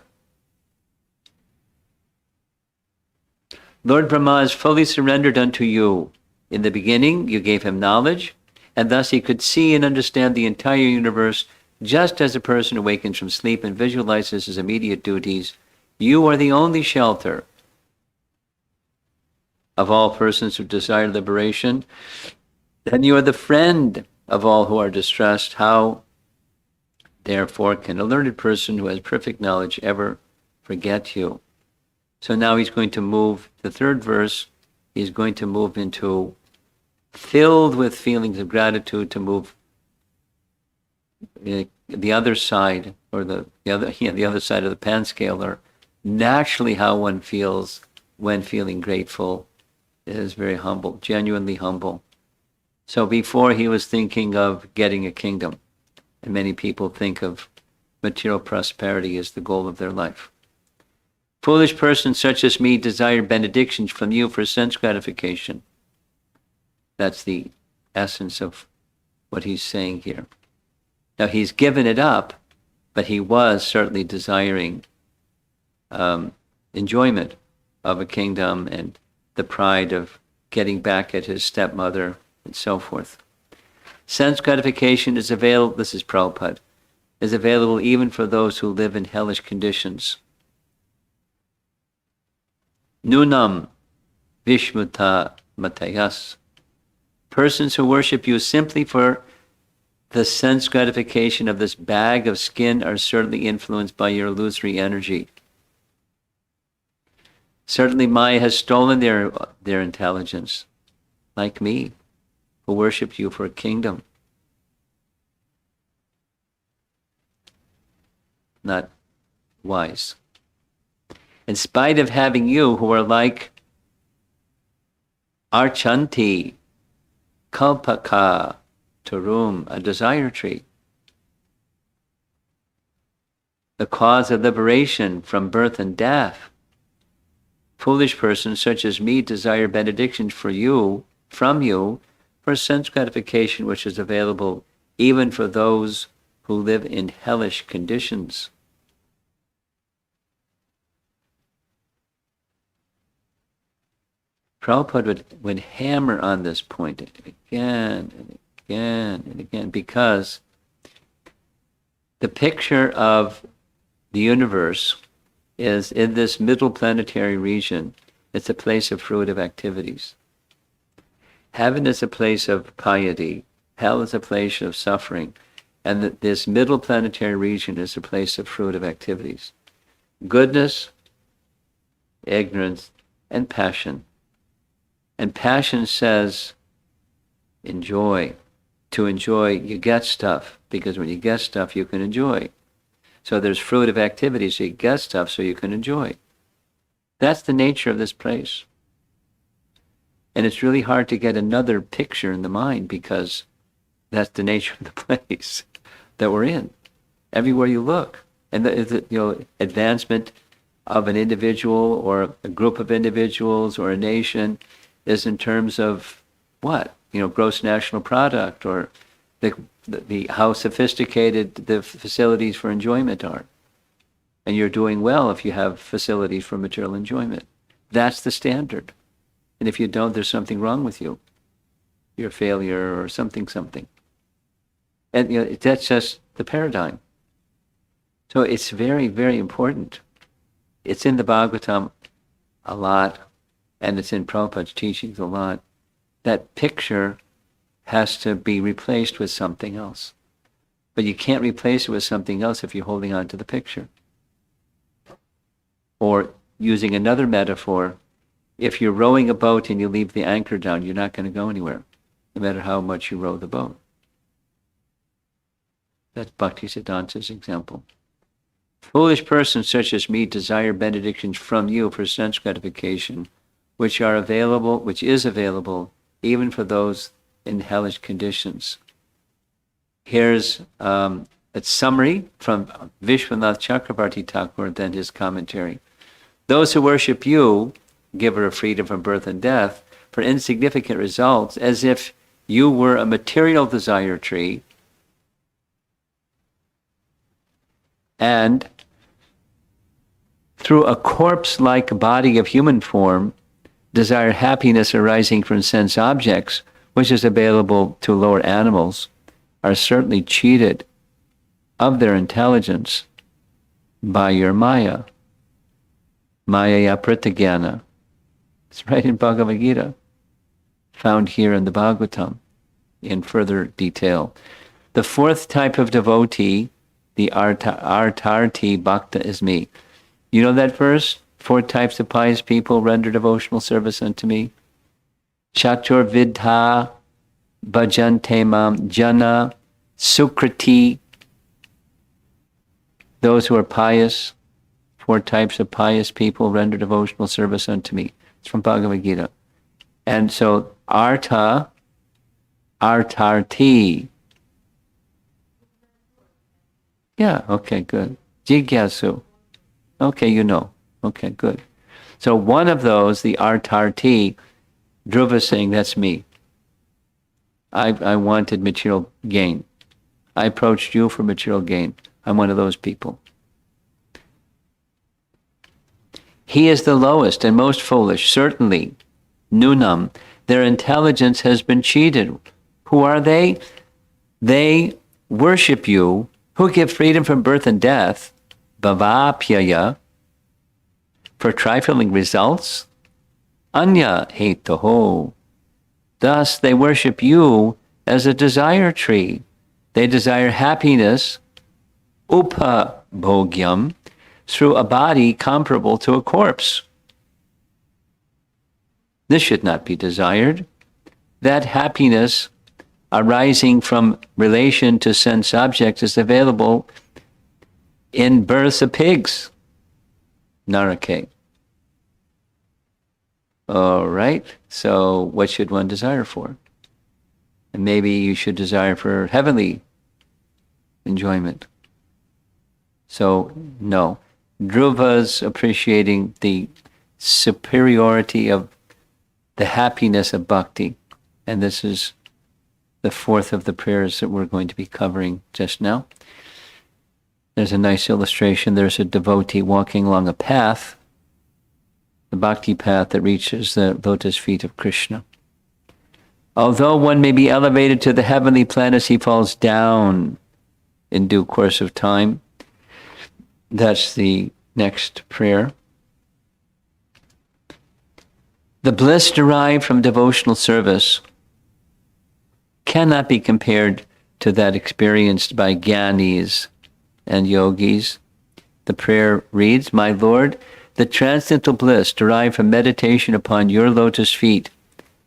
Lord Brahma is fully surrendered unto you. In the beginning, you gave him knowledge, and thus he could see and understand the entire universe, just as a person awakens from sleep and visualizes his immediate duties. You are the only shelter of all persons who desire liberation, and you are the friend of all who are distressed. How, therefore, can a learned person who has perfect knowledge ever forget you? So now he's going to move, the third verse, he's going to move into, filled with feelings of gratitude, to move the other side, or the other side of the pan scale, or naturally how one feels when feeling grateful is very humble, genuinely humble. So before he was thinking of getting a kingdom, and many people think of material prosperity as the goal of their life. Foolish persons such as me desire benedictions from you for sense gratification. That's the essence of what he's saying here. Now, he's given it up, but he was certainly desiring enjoyment of a kingdom and the pride of getting back at his stepmother and so forth. Sense gratification is available, this is Prabhupada, is available even for those who live in hellish conditions. Nunam Vishmuta Matayas. Persons who worship you simply for the sense gratification of this bag of skin are certainly influenced by your illusory energy. Certainly Maya has stolen their intelligence, like me, who worshipped you for a kingdom. Not wise. In spite of having you who are like Archanti, Kalpaka, Tarum, a desire tree, the cause of liberation from birth and death. Foolish persons such as me desire benedictions from you, for sense gratification which is available even for those who live in hellish conditions. Prabhupada would hammer on this point again and again and again, because the picture of the universe is in this middle planetary region. It's a place of fruitive activities. Heaven is a place of piety. Hell is a place of suffering. And this middle planetary region is a place of fruitive activities. Goodness, ignorance, and passion. And passion says, enjoy. To enjoy, you get stuff, because when you get stuff, you can enjoy. So there's fruitive activities, so you get stuff so you can enjoy. That's the nature of this place. And it's really hard to get another picture in the mind, because that's the nature of the place that we're in. Everywhere you look. And the advancement of an individual or a group of individuals or a nation is in terms of what? Gross national product, or the how sophisticated the facilities for enjoyment are. And you're doing well if you have facilities for material enjoyment. That's the standard. And if you don't, there's something wrong with you. You're a failure or something. And that's just the paradigm. So it's very, very important. It's in the Bhagavatam a lot, and it's in Prabhupada's teachings a lot. That picture has to be replaced with something else. But you can't replace it with something else if you're holding on to the picture. Or using another metaphor, if you're rowing a boat and you leave the anchor down, you're not going to go anywhere, no matter how much you row the boat. That's Bhaktisiddhanta's example. Foolish persons such as me desire benedictions from you for sense gratification, which is available even for those in hellish conditions. Here's a summary from Vishwanath Chakrabarti Thakur, then his commentary. Those who worship you, giver of freedom from birth and death, for insignificant results, as if you were a material desire tree, and through a corpse-like body of human form, desire happiness arising from sense objects, which is available to lower animals, are certainly cheated of their intelligence by your Maya. Maya Pritagyana. It's right in Bhagavad Gita, found here in the Bhagavatam in further detail. The fourth type of devotee, the Artarti Bhakta, is me. You know that verse? 4 types of pious people render devotional service unto me. Chatur Vidha Bhajante Mam Jana Sukriti. Those who are pious, 4 types of pious people render devotional service unto me. It's from Bhagavad Gita. And so Arta, Artarti. Yeah, okay, good. Jigyasu. Okay, you know. Okay, good. So one of those, the Artarti, Dhruva saying, that's me. I wanted material gain. I approached you for material gain. I'm one of those people. He is the lowest and most foolish, certainly. Nunam, their intelligence has been cheated. Who are they? They worship you, who give freedom from birth and death, bhavapyaya, for trifling results, anya hetoho. Thus they worship you as a desire tree. They desire happiness, upabhogyam, through a body comparable to a corpse. This should not be desired. That happiness arising from relation to sense objects is available in births of pigs. Narake. All right, so what should one desire for? And maybe you should desire for heavenly enjoyment. So, no. Dhruvas appreciating the superiority of the happiness of bhakti. And this is the fourth of the prayers that we're going to be covering just now. There's a nice illustration. There's a devotee walking along a path, the bhakti path that reaches the lotus feet of Krishna. Although one may be elevated to the heavenly planets, he falls down in due course of time. That's the next prayer. The bliss derived from devotional service cannot be compared to that experienced by jnanis and yogis. The prayer reads, My Lord, the transcendental bliss derived from meditation upon your lotus feet,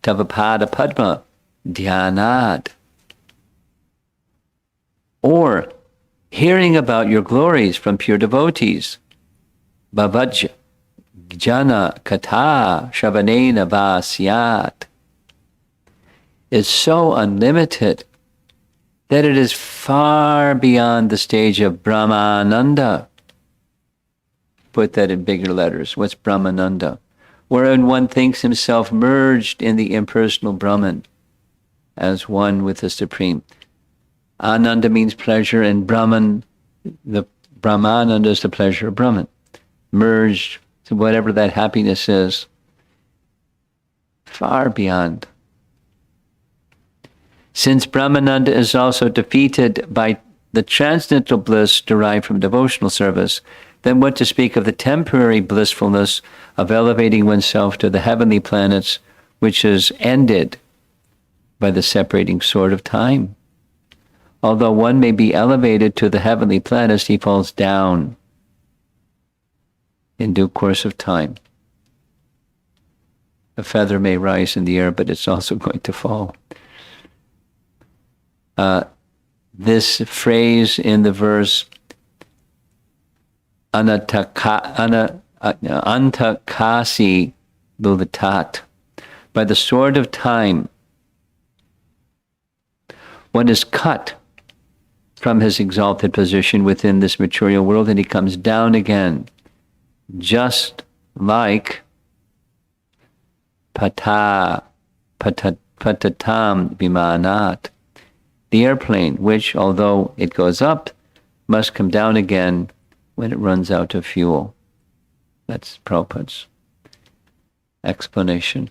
Tavapada Padma, Dhyanad, or hearing about your glories from pure devotees, Bhavad Jana Katha Shravanena Vasyat, is so unlimited that it is far beyond the stage of Brahmananda. Put that in bigger letters. What's Brahmananda? Wherein one thinks himself merged in the impersonal Brahman as one with the Supreme. Ananda means pleasure, and Brahman, the Brahmananda is the pleasure of Brahman. Merged to whatever that happiness is, far beyond. Since Brahmananda is also defeated by the transcendental bliss derived from devotional service, then what to speak of the temporary blissfulness of elevating oneself to the heavenly planets, which is ended by the separating sword of time? Although one may be elevated to the heavenly planets, he falls down in due course of time. A feather may rise in the air, but it's also going to fall. This phrase in the verse, antakasi lulitat, by the sword of time, one is cut from his exalted position within this material world, and he comes down again, just like patatam bimanat, the airplane, which, although it goes up, must come down again when it runs out of fuel. That's Prabhupada's explanation.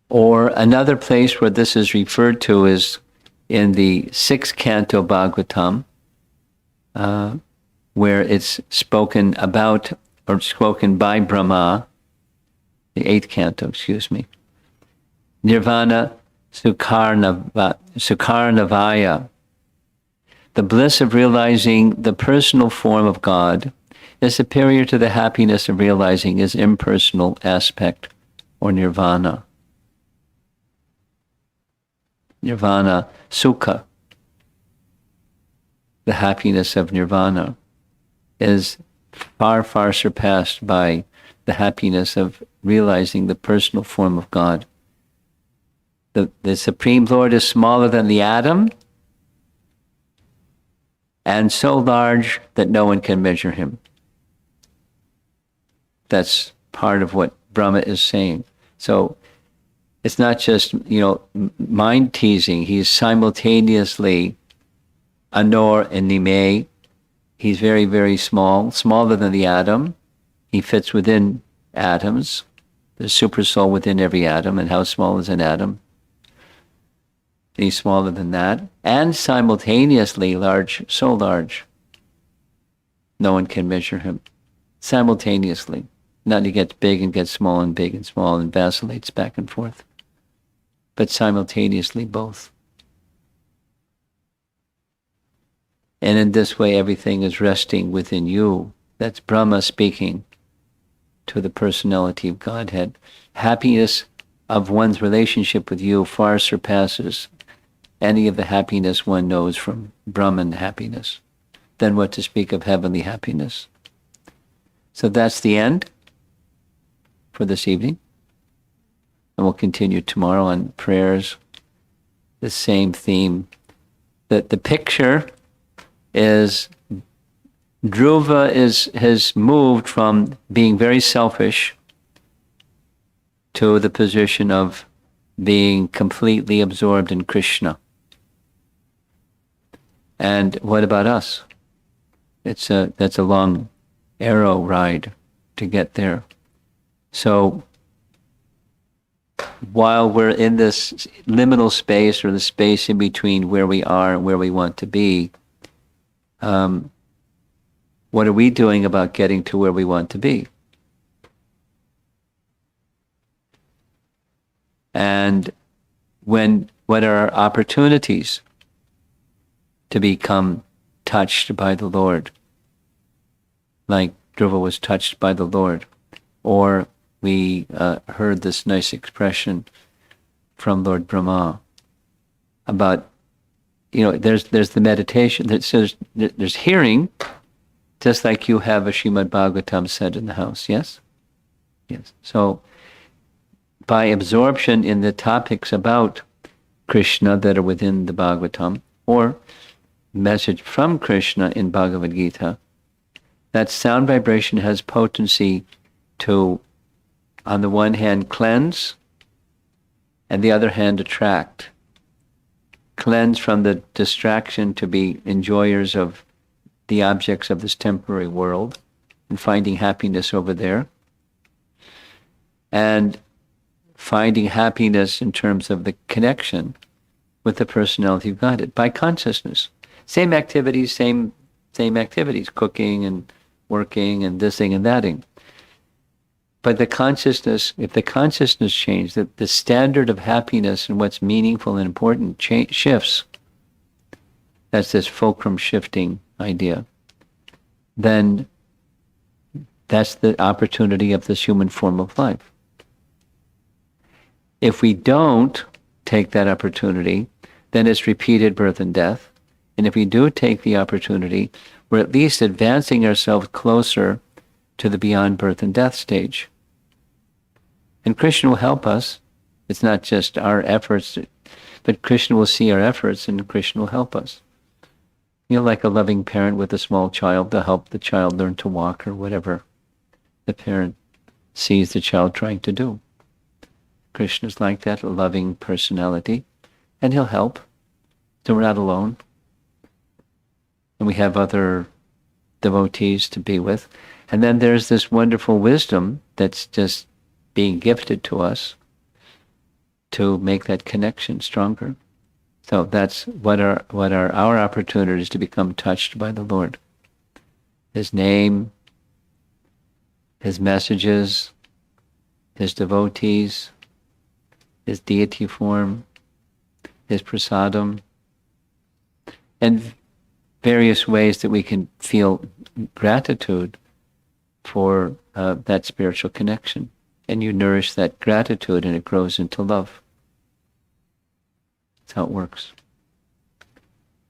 Or another place where this is referred to is in the 6th canto Bhagavatam, where it's spoken about, or spoken by Brahma, the 8th canto, Nirvana Sukharnavaya. The bliss of realizing the personal form of God is superior to the happiness of realizing his impersonal aspect, or nirvana. Nirvana Sukha, the happiness of nirvana, is far, far surpassed by the happiness of realizing the personal form of God. The Supreme Lord is smaller than the atom and so large that no one can measure him. That's part of what Brahma is saying. So It's not just, mind teasing. He's simultaneously Anor and Nime. He's very, very small, smaller than the atom. He fits within atoms. There's super soul within every atom. And how small is an atom? He's smaller than that. And simultaneously large, so large. No one can measure him. Simultaneously. Not he gets big and gets small and big and small and vacillates back and forth. But simultaneously both. And in this way, everything is resting within you. That's Brahma speaking to the personality of Godhead. Happiness of one's relationship with you far surpasses any of the happiness one knows from Brahman happiness. Then what to speak of heavenly happiness? So that's the end for this evening. And we'll continue tomorrow on prayers, the same theme. The picture is Dhruva has moved from being very selfish to the position of being completely absorbed in Krishna. And what about us? That's a long arrow ride to get there. So while we're in this liminal space, or the space in between where we are and where we want to be, what are we doing about getting to where we want to be? And what are our opportunities to become touched by the Lord? Like Dhruva was touched by the Lord. Or we heard this nice expression from Lord Brahma about, there's the meditation that says there's hearing, just like you have a Srimad Bhagavatam said in the house, yes? Yes. So by absorption in the topics about Krishna that are within the Bhagavatam, or message from Krishna in Bhagavad Gita, that sound vibration has potency to, on the one hand, cleanse, and the other hand, attract. Cleanse from the distraction to be enjoyers of the objects of this temporary world and finding happiness over there. And finding happiness in terms of the connection with the personality of Godhead by consciousness. Same activities, cooking and working and thising and thating. But the consciousness, if the consciousness changes, that the standard of happiness and what's meaningful and important shifts, that's this fulcrum shifting idea, then that's the opportunity of this human form of life. If we don't take that opportunity, then it's repeated birth and death. And if we do take the opportunity, we're at least advancing ourselves closer to the beyond birth and death stage. And Krishna will help us. It's not just our efforts, but Krishna will see our efforts and Krishna will help us. Like a loving parent with a small child to help the child learn to walk or whatever the parent sees the child trying to do. Krishna's like that, a loving personality, and he'll help. So we're not alone. And we have other devotees to be with. And then there's this wonderful wisdom that's just being gifted to us to make that connection stronger. So that's what are our opportunities to become touched by the Lord. His name, His messages, His devotees, His deity form, His prasadam, and various ways that we can feel gratitude for that spiritual connection. And you nourish that gratitude and it grows into love. That's how it works.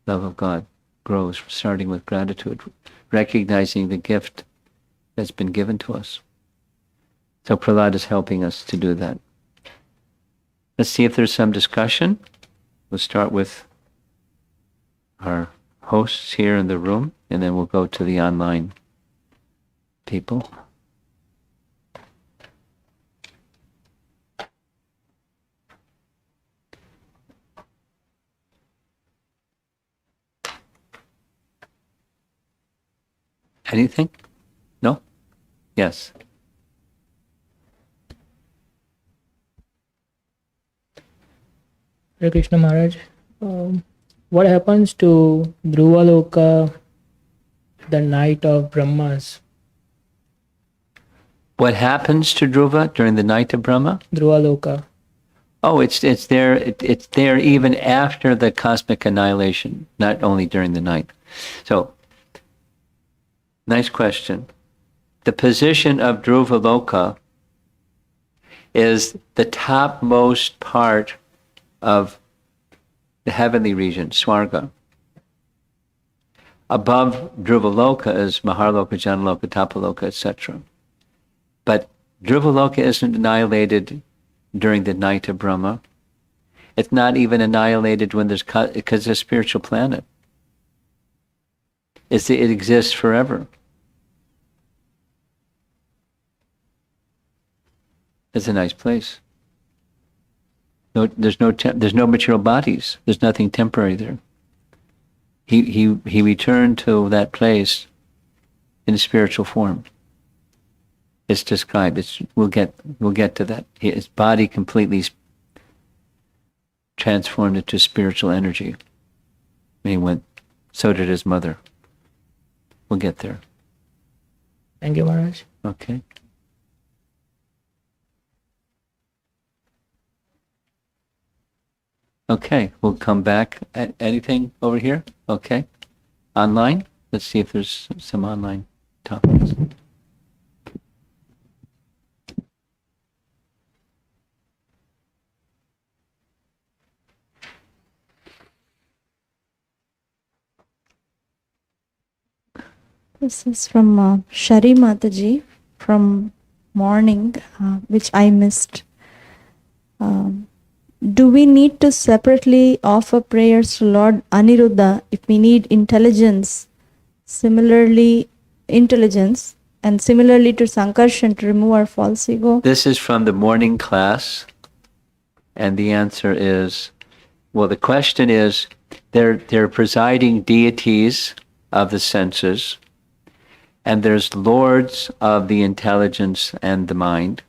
Love of God grows starting with gratitude, recognizing the gift that's been given to us. So Prahlad is helping us to do that. Let's see if there's some discussion. We'll start with our hosts here in the room, and then we'll go to the online people. Anything? No? Yes. Hare Krishna Maharaj. What happens to Dhruvaloka the night of Brahmas? What happens to Dhruva during the night of Brahma? Dhruvaloka. Oh, it's there. It's there even after the cosmic annihilation, not only during the night. So, nice question. The position of Dhruvaloka is the topmost part of the heavenly region, Swarga. Above Dhruvaloka is Maharloka, Janaloka, Tapaloka, etc. But Dhruvaloka isn't annihilated during the night of Brahma. It's not even annihilated when because it's a spiritual planet. It exists forever. It's a nice place. No, there's no material bodies. There's nothing temporary there. He returned to that place in a spiritual form. It's described. We'll get to that. His body completely transformed into spiritual energy. And he went. So did his mother. We'll get there. Thank you, Maharaj. Okay. Okay, we'll come back. Anything over here? Okay. Online? Let's see if there's some online topics. This is from Shari Mataji from morning, which I missed. Do we need to separately offer prayers to Lord Aniruddha if we need intelligence, and similarly to Sankarshan to remove our false ego? This is from the morning class, and the answer is, well, the question is, they're presiding deities of the senses, and there's lords of the intelligence and the mind.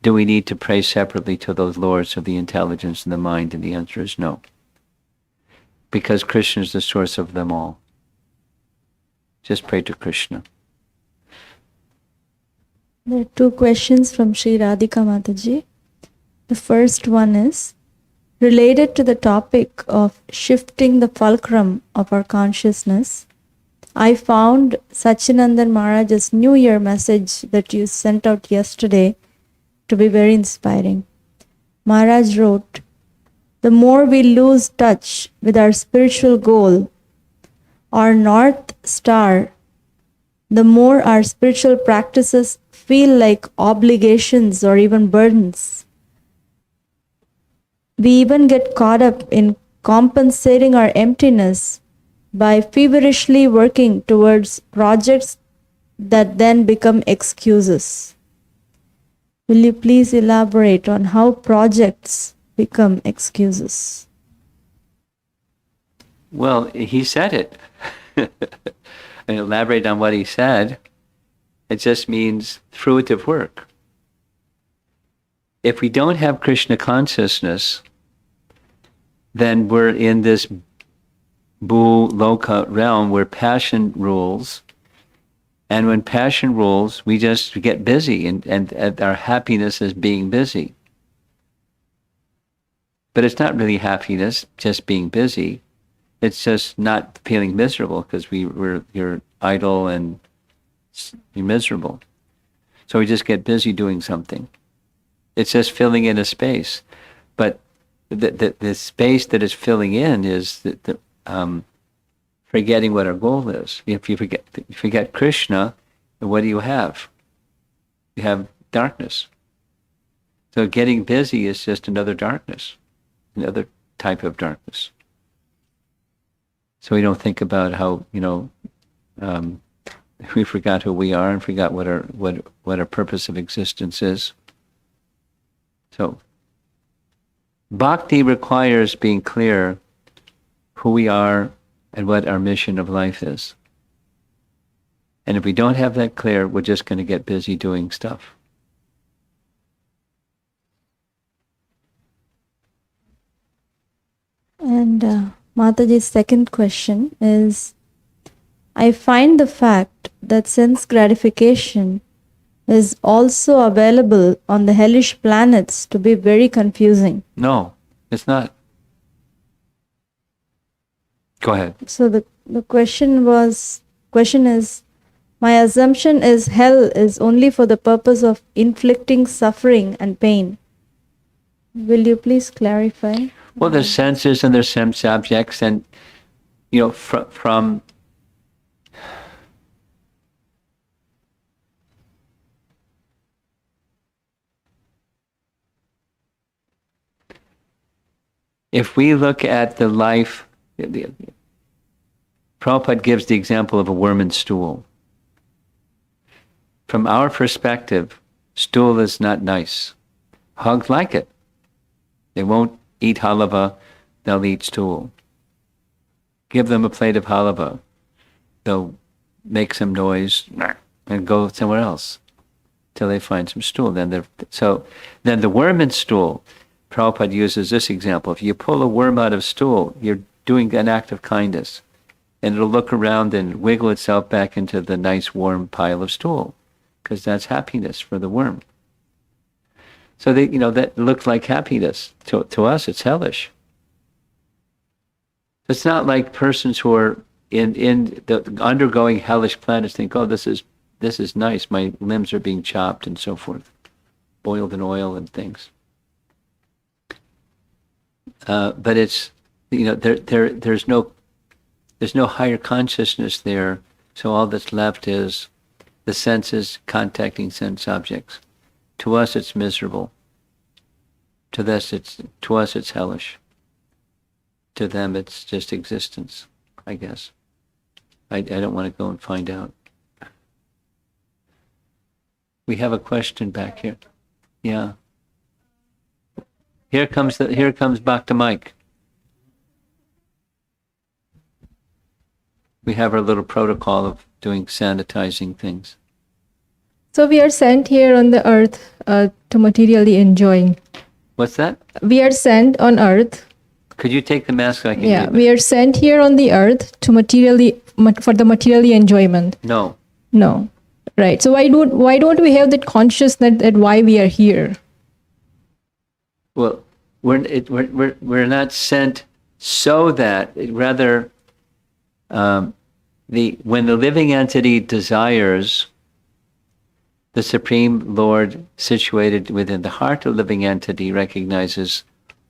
Do we need to pray separately to those lords of the intelligence and the mind? And the answer is no. Because Krishna is the source of them all. Just pray to Krishna. There are two questions from Sri Radhika Mataji. The first one is related to the topic of shifting the fulcrum of our consciousness. I found Sachinandan Maharaj's New Year message that you sent out yesterday to be very inspiring. Maharaj wrote, the more we lose touch with our spiritual goal, our North Star, the more our spiritual practices feel like obligations or even burdens. We even get caught up in compensating our emptiness by feverishly working towards projects that then become excuses. Will you please elaborate on how projects become excuses? Well, he said it. And elaborate on what he said. It just means fruitive work. If we don't have Krishna consciousness, then we're in this Bhuvaloka realm where passion rules. And when passion rules, we just get busy, and our happiness is being busy. But it's not really happiness, just being busy. It's just not feeling miserable because you're idle and you're miserable. So we just get busy doing something. It's just filling in a space. But the space that is filling in is forgetting what our goal is. If you forget Krishna, what do you have? You have darkness. So getting busy is just another darkness, another type of darkness. So we don't think about how, we forgot who we are and forgot what our purpose of existence is. So bhakti requires being clear who we are and what our mission of life is. And if we don't have that clear, we're just going to get busy doing stuff. And Mataji's second question is, I find the fact that sense gratification is also available on the hellish planets to be very confusing. No, it's not. Go ahead. So the question is, my assumption is hell is only for the purpose of inflicting suffering and pain. Will you please clarify? Well, there's senses and there's sense objects, and from if we look at the life, Prabhupada gives the example of a worm and stool. From our perspective, stool is not nice. Hogs like it. They won't eat halava, they'll eat stool. Give them a plate of halava, they'll make some noise and go somewhere else till they find some stool. Then the worm and stool, Prabhupada uses this example. If you pull a worm out of stool, you're doing an act of kindness, and it'll look around and wiggle itself back into the nice warm pile of stool, because that's happiness for the worm. So that looks like happiness. To us, it's hellish. It's not like persons who are in the undergoing hellish planets think, oh, this is nice. My limbs are being chopped and so forth, boiled in oil and things. But it's there's no higher consciousness there. So all that's left is the senses contacting sense objects. To us, it's miserable. To us, it's hellish. To them, it's just existence, I guess. I don't want to go and find out. We have a question back here. Yeah. Here comes Bhakta Mike. We have our little protocol of doing sanitizing things. So we are sent here on the earth to materially enjoy. What's that? We are sent on earth. Could you take the mask so I can Yeah, give it? we are sent here on the earth to for the materially enjoyment. No. No, right. So why don't we have that consciousness that why we are here? Well, we're not sent so that rather when the living entity desires, the Supreme Lord situated within the heart of the living entity recognizes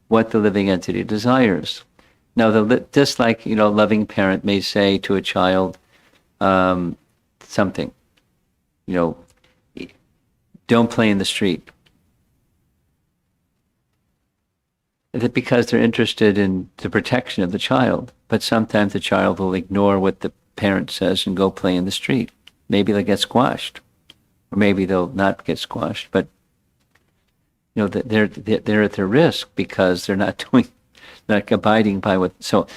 what the living entity desires. Now, just like a loving parent may say to a child something, don't play in the street. That because they're interested in the protection of the child, but sometimes the child will ignore what the parent says and go play in the street. Maybe they'll get squashed, or maybe they'll not get squashed, but they're at their risk because they're not abiding by what. So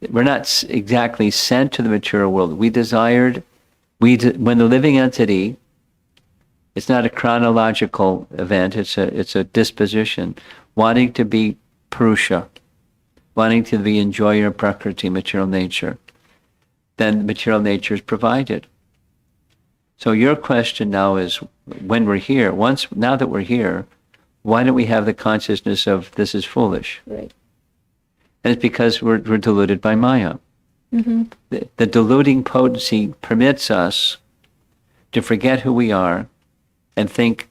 we're not exactly sent to the material world. When the living entity, it's not a chronological event. It's a disposition, wanting to be Purusha, wanting to be enjoyer of Prakriti, material nature, then material nature is provided. So your question now is, when we're here, now that we're here, why don't we have the consciousness of this is foolish? Right. And it's because we're deluded by Maya. Mm-hmm. The deluding potency permits us to forget who we are and think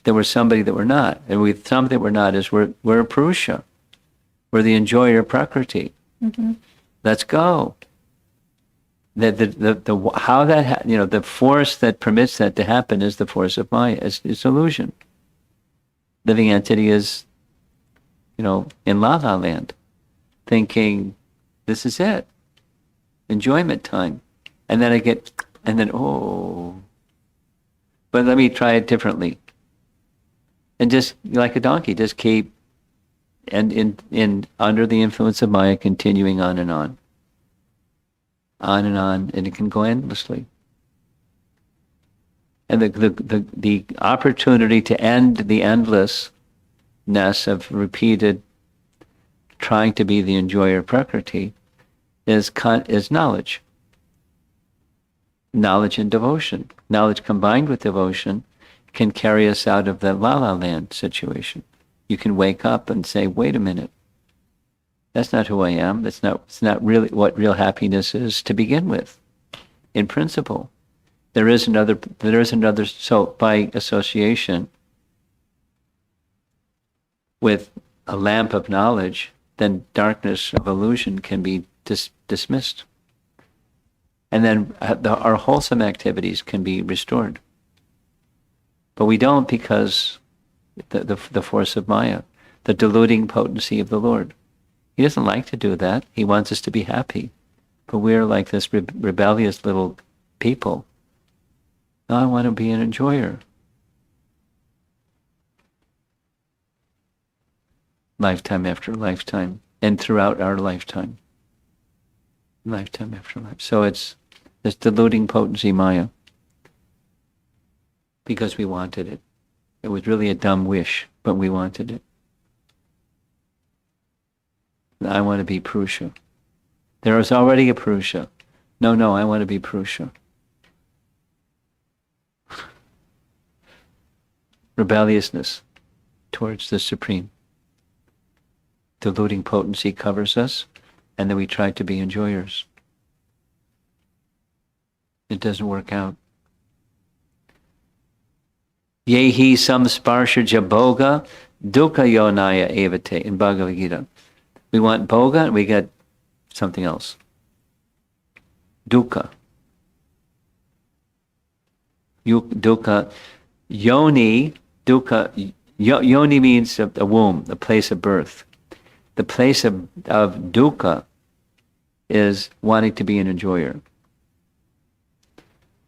that we're somebody that we're not. And something that we're not is we're a Purusha. We're the enjoyer of Prakriti. Mm-hmm. Let's go. The force that permits that to happen is the force of Maya. It's illusion. Living entity is, in La La Land, thinking, this is it. Enjoyment time. And then oh. But let me try it differently. And just, like a donkey, just keep, and under the influence of Maya, continuing on and on. On and on, and it can go endlessly. And the opportunity to end the endlessness of repeated trying to be the enjoyer of Prakriti is knowledge. Knowledge and devotion. Knowledge combined with devotion can carry us out of the la-la land situation. You can wake up and say, wait a minute, that's not who I am. It's not really what real happiness is to begin with, in principle. There is another, so by association with a lamp of knowledge, then darkness of illusion can be dismissed. And then our wholesome activities can be restored. But we don't, because the force of Maya, the deluding potency of the Lord. He doesn't like to do that. He wants us to be happy. But we're like this rebellious little people. No, I want to be an enjoyer. Lifetime after lifetime, and throughout our lifetime. Lifetime after lifetime. So it's this deluding potency, Maya. Because we wanted it. It was really a dumb wish, but we wanted it. I want to be Purusha. There is already a Purusha. No, I want to be Purusha. Rebelliousness towards the Supreme. Deluding potency covers us, and then we try to be enjoyers. It doesn't work out. Yehi samsparsha jaboga dukkha yonaya evate in Bhagavad Gita. We want bhoga and we get something else. Dukkha. Dukkha. Yoni. Dukkha. Yoni means a womb, a place of birth. The place of dukkha is wanting to be an enjoyer.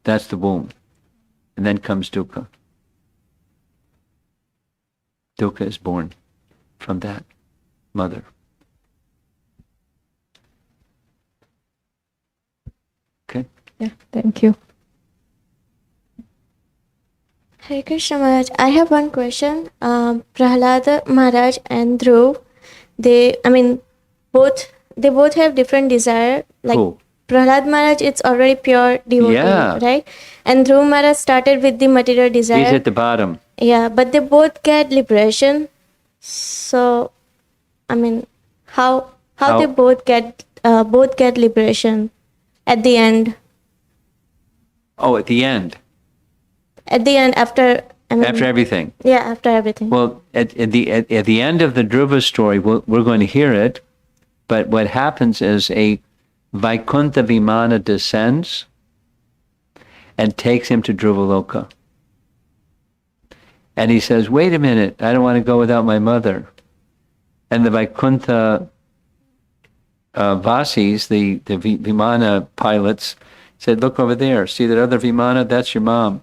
That's the womb. And then comes dukkha. Dukkha is born from that mother. Okay? Yeah, thank you. Hare Krishna Maharaj, I have one question. Prahlada Maharaj and Dhruv, they both have different desire. Like Who? Prahlad Maharaj, it's already pure devotee, Yeah. right? And Dhruv Maharaj started with the material desire. He's at the bottom. Yeah, but they both get liberation. So, how they both get liberation at the end? Oh, at the end. At the end, after Everything. Yeah, after everything. Well, at the end of the Dhruva story, we're going to hear it, but what happens is a Vaikuntha Vimana descends and takes him to Dhruvaloka. And he says, wait a minute, I don't want to go without my mother. And the Vaikuntha Vasis, the Vimana pilots, said, look over there, see that other Vimana? That's your mom.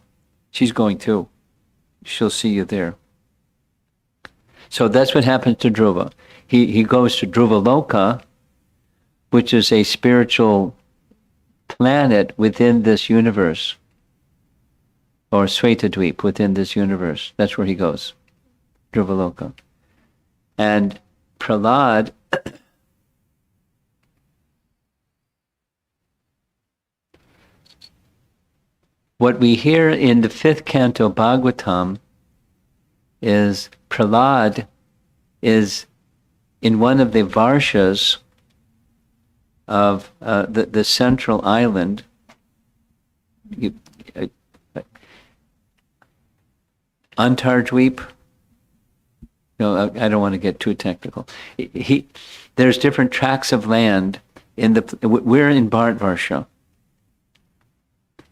She's going too. She'll see you there. So that's what happens to Dhruva. He goes to Dhruvaloka, which is a spiritual planet within this universe, or Svetadweep within this universe. That's where he goes, Dhruvaloka. And Prahlad what we hear in the 5th canto Bhagavatam is Prahlad is in one of the varshas of the central island. Antar Dweep. No, I don't want to get too technical. There's different tracts of land we're in Bharatvarsha.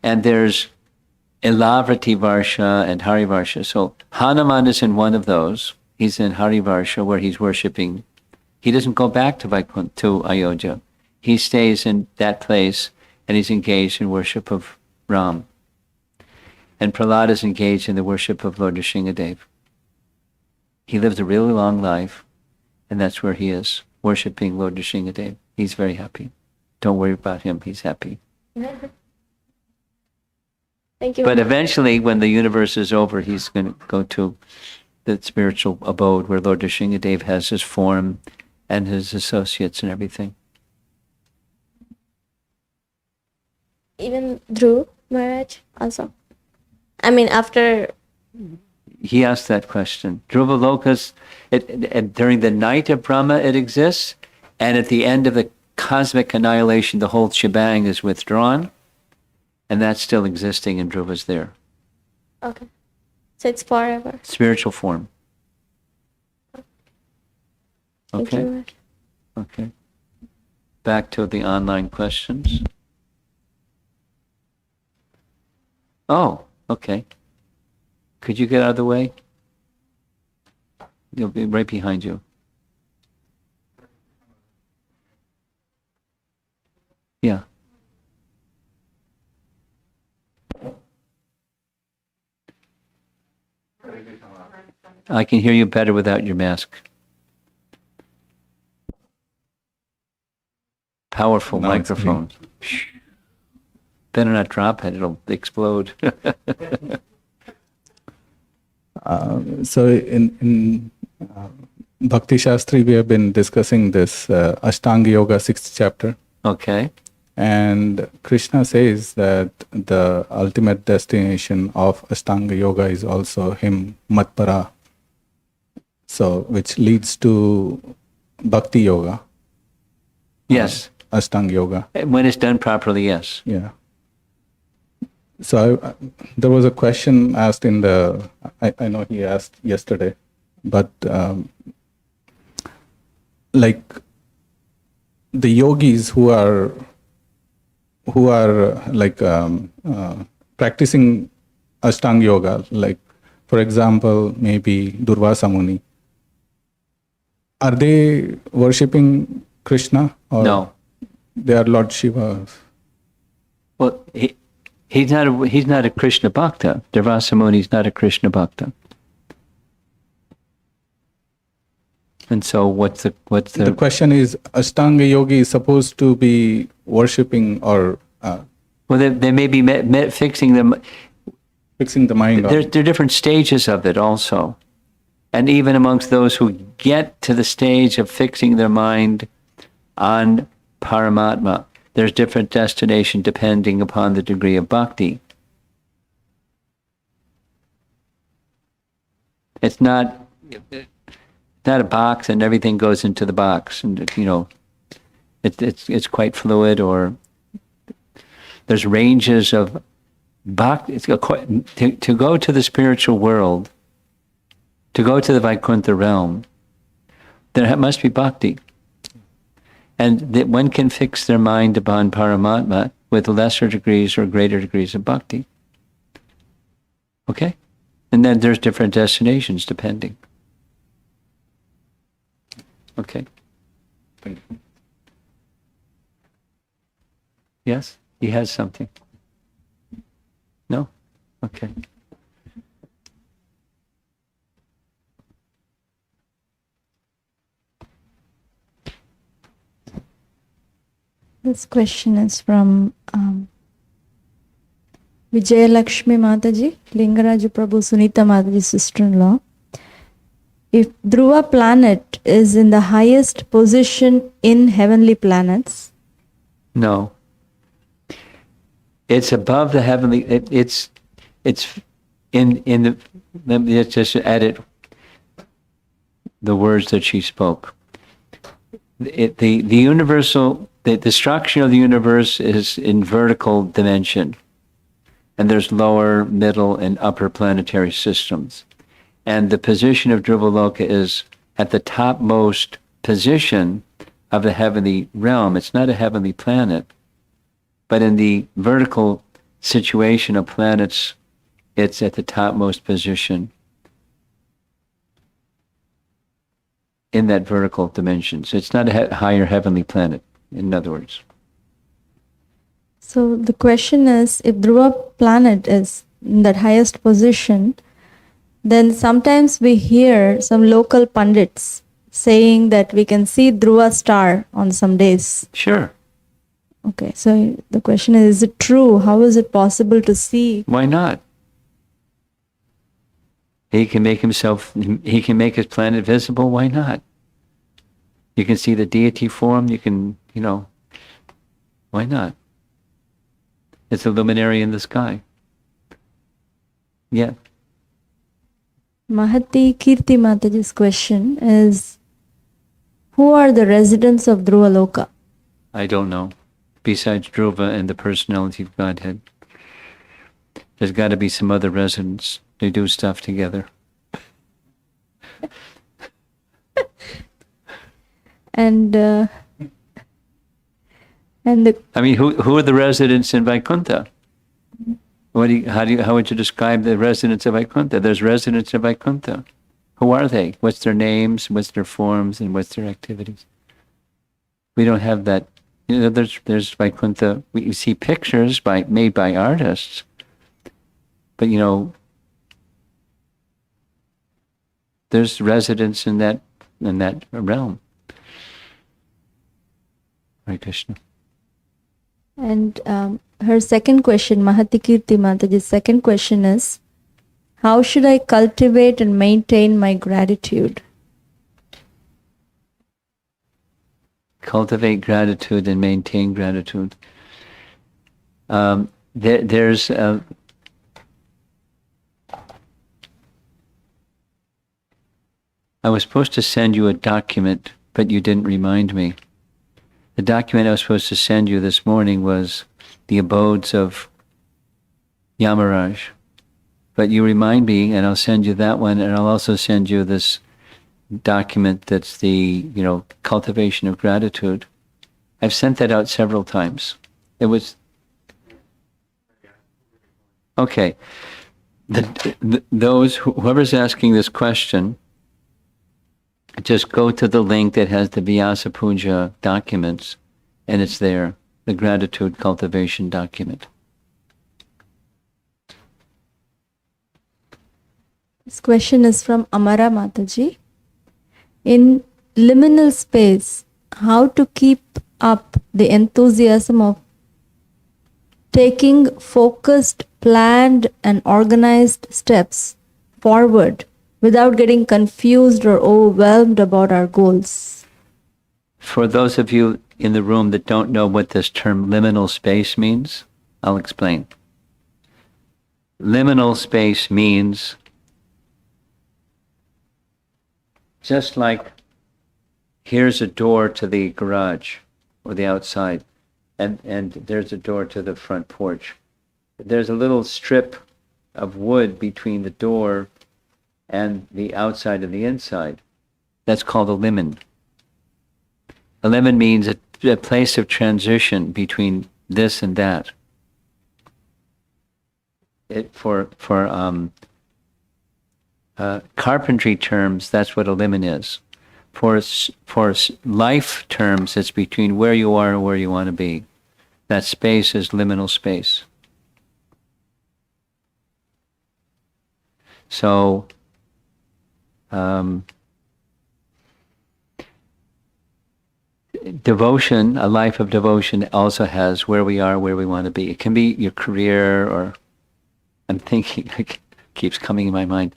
And there's Elavrati Varsha and Hari Varsha. So Hanuman is in one of those. He's in Hari Varsha where he's worshipping. He doesn't go back to Ayodhya. He stays in that place and he's engaged in worship of Ram. And Prahlad is engaged in the worship of Lord Nrsimhadev. He lives a really long life, and that's where he is, worshipping Lord Nrsimhadev. He's very happy. Don't worry about him, he's happy. Thank you. But eventually, when the universe is over, he's going to go to the spiritual abode where Lord Nrsimhadev has his form and his associates and everything. Even Dhruv Maharaj also. I mean, after. He asked that question. Dhruvalokas, during the night of Brahma, it exists, and at the end of the cosmic annihilation, the whole shebang is withdrawn, and that's still existing, and Dhruva's there. Okay. So it's forever. Spiritual form. Thank you Okay. very much. Okay. Back to the online questions. Oh, okay. Could you get out of the way? You'll be right behind you. Yeah. I can hear you better without your mask. Powerful Now it's microphone. Better not drop it, it'll explode. So in Bhakti Shastri, we have been discussing this Ashtanga Yoga 6th chapter. Okay. And Krishna says that the ultimate destination of Ashtanga Yoga is also him, Matpara. So, which leads to Bhakti Yoga. Yes. Ashtanga Yoga. When it's done properly, yes. Yeah. So there was a question asked in the, I know he asked yesterday, but like the yogis who are like practicing Ashtanga Yoga, like for example, maybe Durvasa Muni, are they worshipping Krishna? Or No. they are Lord Shiva? Well, he's not a Krishna Bhakta. Durvasa Muni is not a Krishna Bhakta. And so what's the The question is, Ashtanga Yogi is supposed to be worshipping or well, they may be fixing them. fixing the mind There on. are different stages of it also. And even amongst those who get to the stage of fixing their mind on Paramatma, there's different destination depending upon the degree of bhakti. It's not a box and everything goes into the box, and it's quite fluid. Or there's ranges of bhakti. To go to the spiritual world, to go to the Vaikuntha realm, there must be bhakti. And that one can fix their mind upon Paramatma with lesser degrees or greater degrees of bhakti. Okay? And then there's different destinations depending. Okay? Thank you. Yes? He has something. No? Okay. This question is from Vijayalakshmi Mataji, Lingaraju Prabhu Sunita Mataji's sister-in-law. If Dhruva planet is in the highest position in heavenly planets, No. It's above the heavenly, it's in the, let me just edit the words that she spoke. The universal, the structure of the universe is in vertical dimension. And there's lower, middle, and upper planetary systems. And the position of Dhruvaloka is at the topmost position of the heavenly realm. It's not a heavenly planet, but in the vertical situation of planets, it's at the topmost position in that vertical dimension. So it's not a higher heavenly planet, in other words. so the question is, if Dhruva planet is in that highest position, then sometimes we hear some local pundits saying that we can see Dhruva star on some days. Sure. Okay, so the question is it true? How is it possible to see? Why not? He can make his planet visible. Why not? You can see the deity form. You can, why not? It's a luminary in the sky. Yeah. Mahati Kirti Mataji's question is, who are the residents of Dhruvaloka? I don't know. Besides Dhruva and the personality of Godhead. There's got to be some other residents. They do stuff together. And the I mean, who are the residents in Vaikuntha? How would you describe the residents of Vaikuntha? There's residents of Vaikuntha. Who are they? What's their names? What's their forms? And what's their activities? We don't have that. There's Vaikuntha. We see pictures made by artists, but there's residents in that realm. Hare Krishna. and her second question, Mahati Kirti Mataji's second question is, how should I cultivate and maintain my gratitude? Cultivate gratitude and maintain gratitude. There's I was supposed to send you a document, but you didn't remind me. The document I was supposed to send you this morning was the abodes of Yamaraj. But you remind me, and I'll send you that one, and I'll also send you this document that's the, cultivation of gratitude. I've sent that out several times. It was... Okay. Whoever's asking this question, just go to the link that has the Vyasa Puja documents, and it's there, the gratitude cultivation document. This question is from Amara Mataji. In liminal space, how to keep up the enthusiasm of taking focused, planned, and organized steps forward without getting confused or overwhelmed about our goals? For those of you in the room that don't know what this term liminal space means, I'll explain. Liminal space means just like here's a door to the garage or the outside, and there's a door to the front porch. There's a little strip of wood between the door and the outside and the inside. That's called a limen. A limen means a place of transition between this and that. For carpentry terms, that's what a limen is. For life terms, it's between where you are and where you want to be. That space is liminal space. So, devotion, a life of devotion, also has where we are, where we want to be. It can be your career, or I'm thinking, it keeps coming in my mind.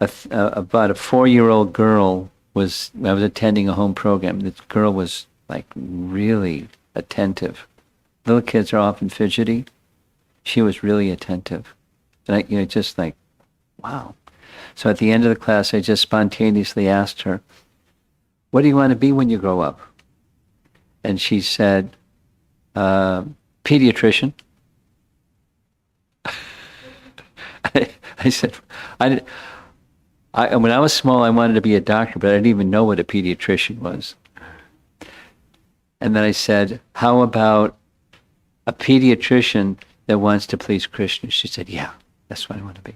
About a 4-year-old girl I was attending a home program. This girl was like really attentive. Little kids are often fidgety. She was really attentive. And just like, wow. So at the end of the class, I just spontaneously asked her, what do you want to be when you grow up? And she said, pediatrician. I said, when I was small, I wanted to be a doctor, but I didn't even know what a pediatrician was. And then I said, how about a pediatrician that wants to please Krishna? She said, yeah, that's what I want to be.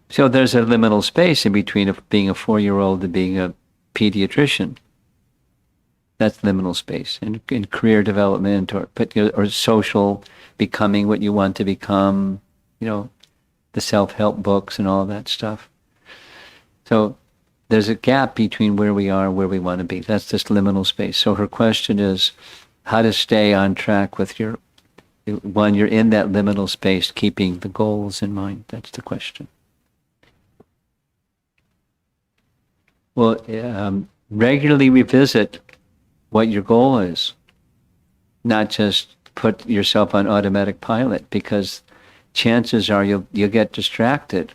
So there's a liminal space in between being a 4-year-old and being a pediatrician. That's liminal space in career development or social becoming what you want to become, the self-help books and all that stuff. So there's a gap between where we are and where we want to be. That's this liminal space. So her question is how to stay on track with when you're in that liminal space, keeping the goals in mind. That's the question. Well, regularly revisit what your goal is, not just put yourself on automatic pilot, because chances are you'll get distracted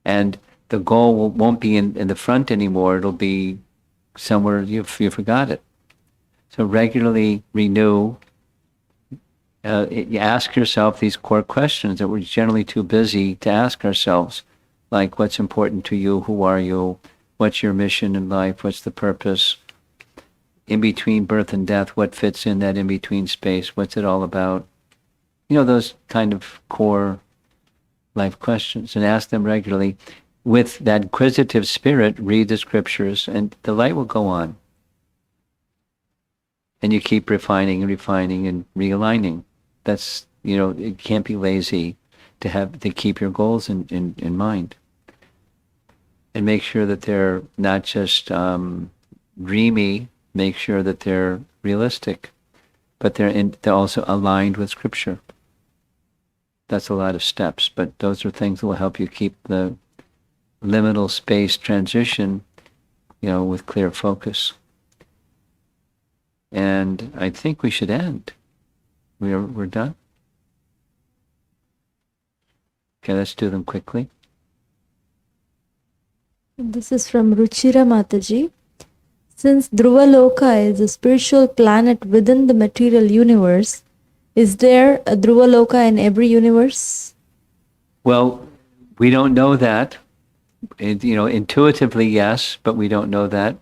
and the goal won't be in the front anymore. It'll be somewhere you forgot it. So regularly renew. You ask yourself these core questions that we're generally too busy to ask ourselves, like what's important to you, who are you, what's your mission in life, what's the purpose, in between birth and death, what fits in that in-between space, what's it all about? Those kind of core life questions, and ask them regularly. With that inquisitive spirit, read the scriptures, and the light will go on. And you keep refining and refining and realigning. That's, it can't be lazy to keep your goals in mind. And make sure that they're not just dreamy, make sure that they're realistic, but they're also aligned with scripture. That's a lot of steps, but those are things that will help you keep the liminal space transition, with clear focus. And I think we should end. We're done. Okay, let's do them quickly. This is from Ruchira Mataji. Since Dhruvaloka is a spiritual planet within the material universe, is there a Dhruvaloka in every universe? Well, we don't know that. Intuitively, yes, but we don't know that.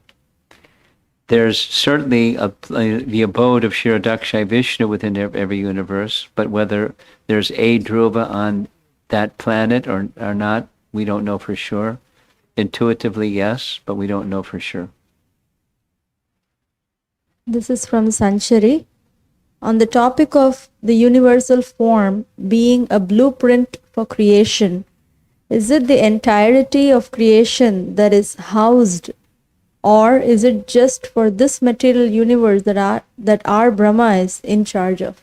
There's certainly the abode of Kshirodakshayi Vishnu within every universe, but whether there's a Dhruva on that planet or not, we don't know for sure. Intuitively, yes, but we don't know for sure. This is from Sanchari. On the topic of the universal form being a blueprint for creation, is it the entirety of creation that is housed, or is it just for this material universe that our Brahma is in charge of?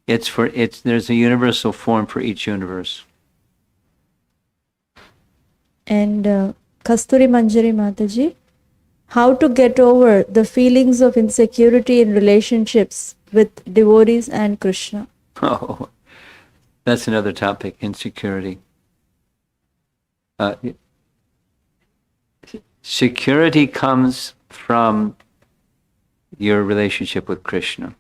There's a universal form for each universe. And Kasturi Manjari Mataji, how to get over the feelings of insecurity in relationships with devotees and Krishna? Oh, that's another topic, insecurity. Security comes from your relationship with Krishna.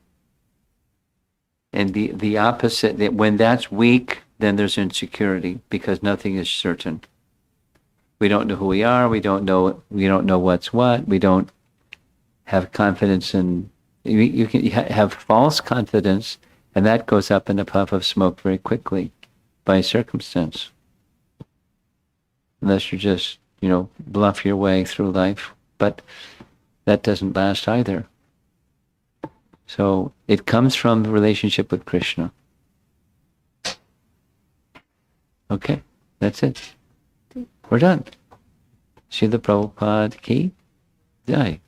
And the opposite, when that's weak, then there's insecurity, because nothing is certain. We don't know who we are, we don't know what's what, we don't have confidence in, you can have false confidence, and that goes up in a puff of smoke very quickly by circumstance. Unless you just, bluff your way through life, but that doesn't last either. So it comes from the relationship with Krishna. Okay, that's it. We're done. Srila Prabhupada ki jai.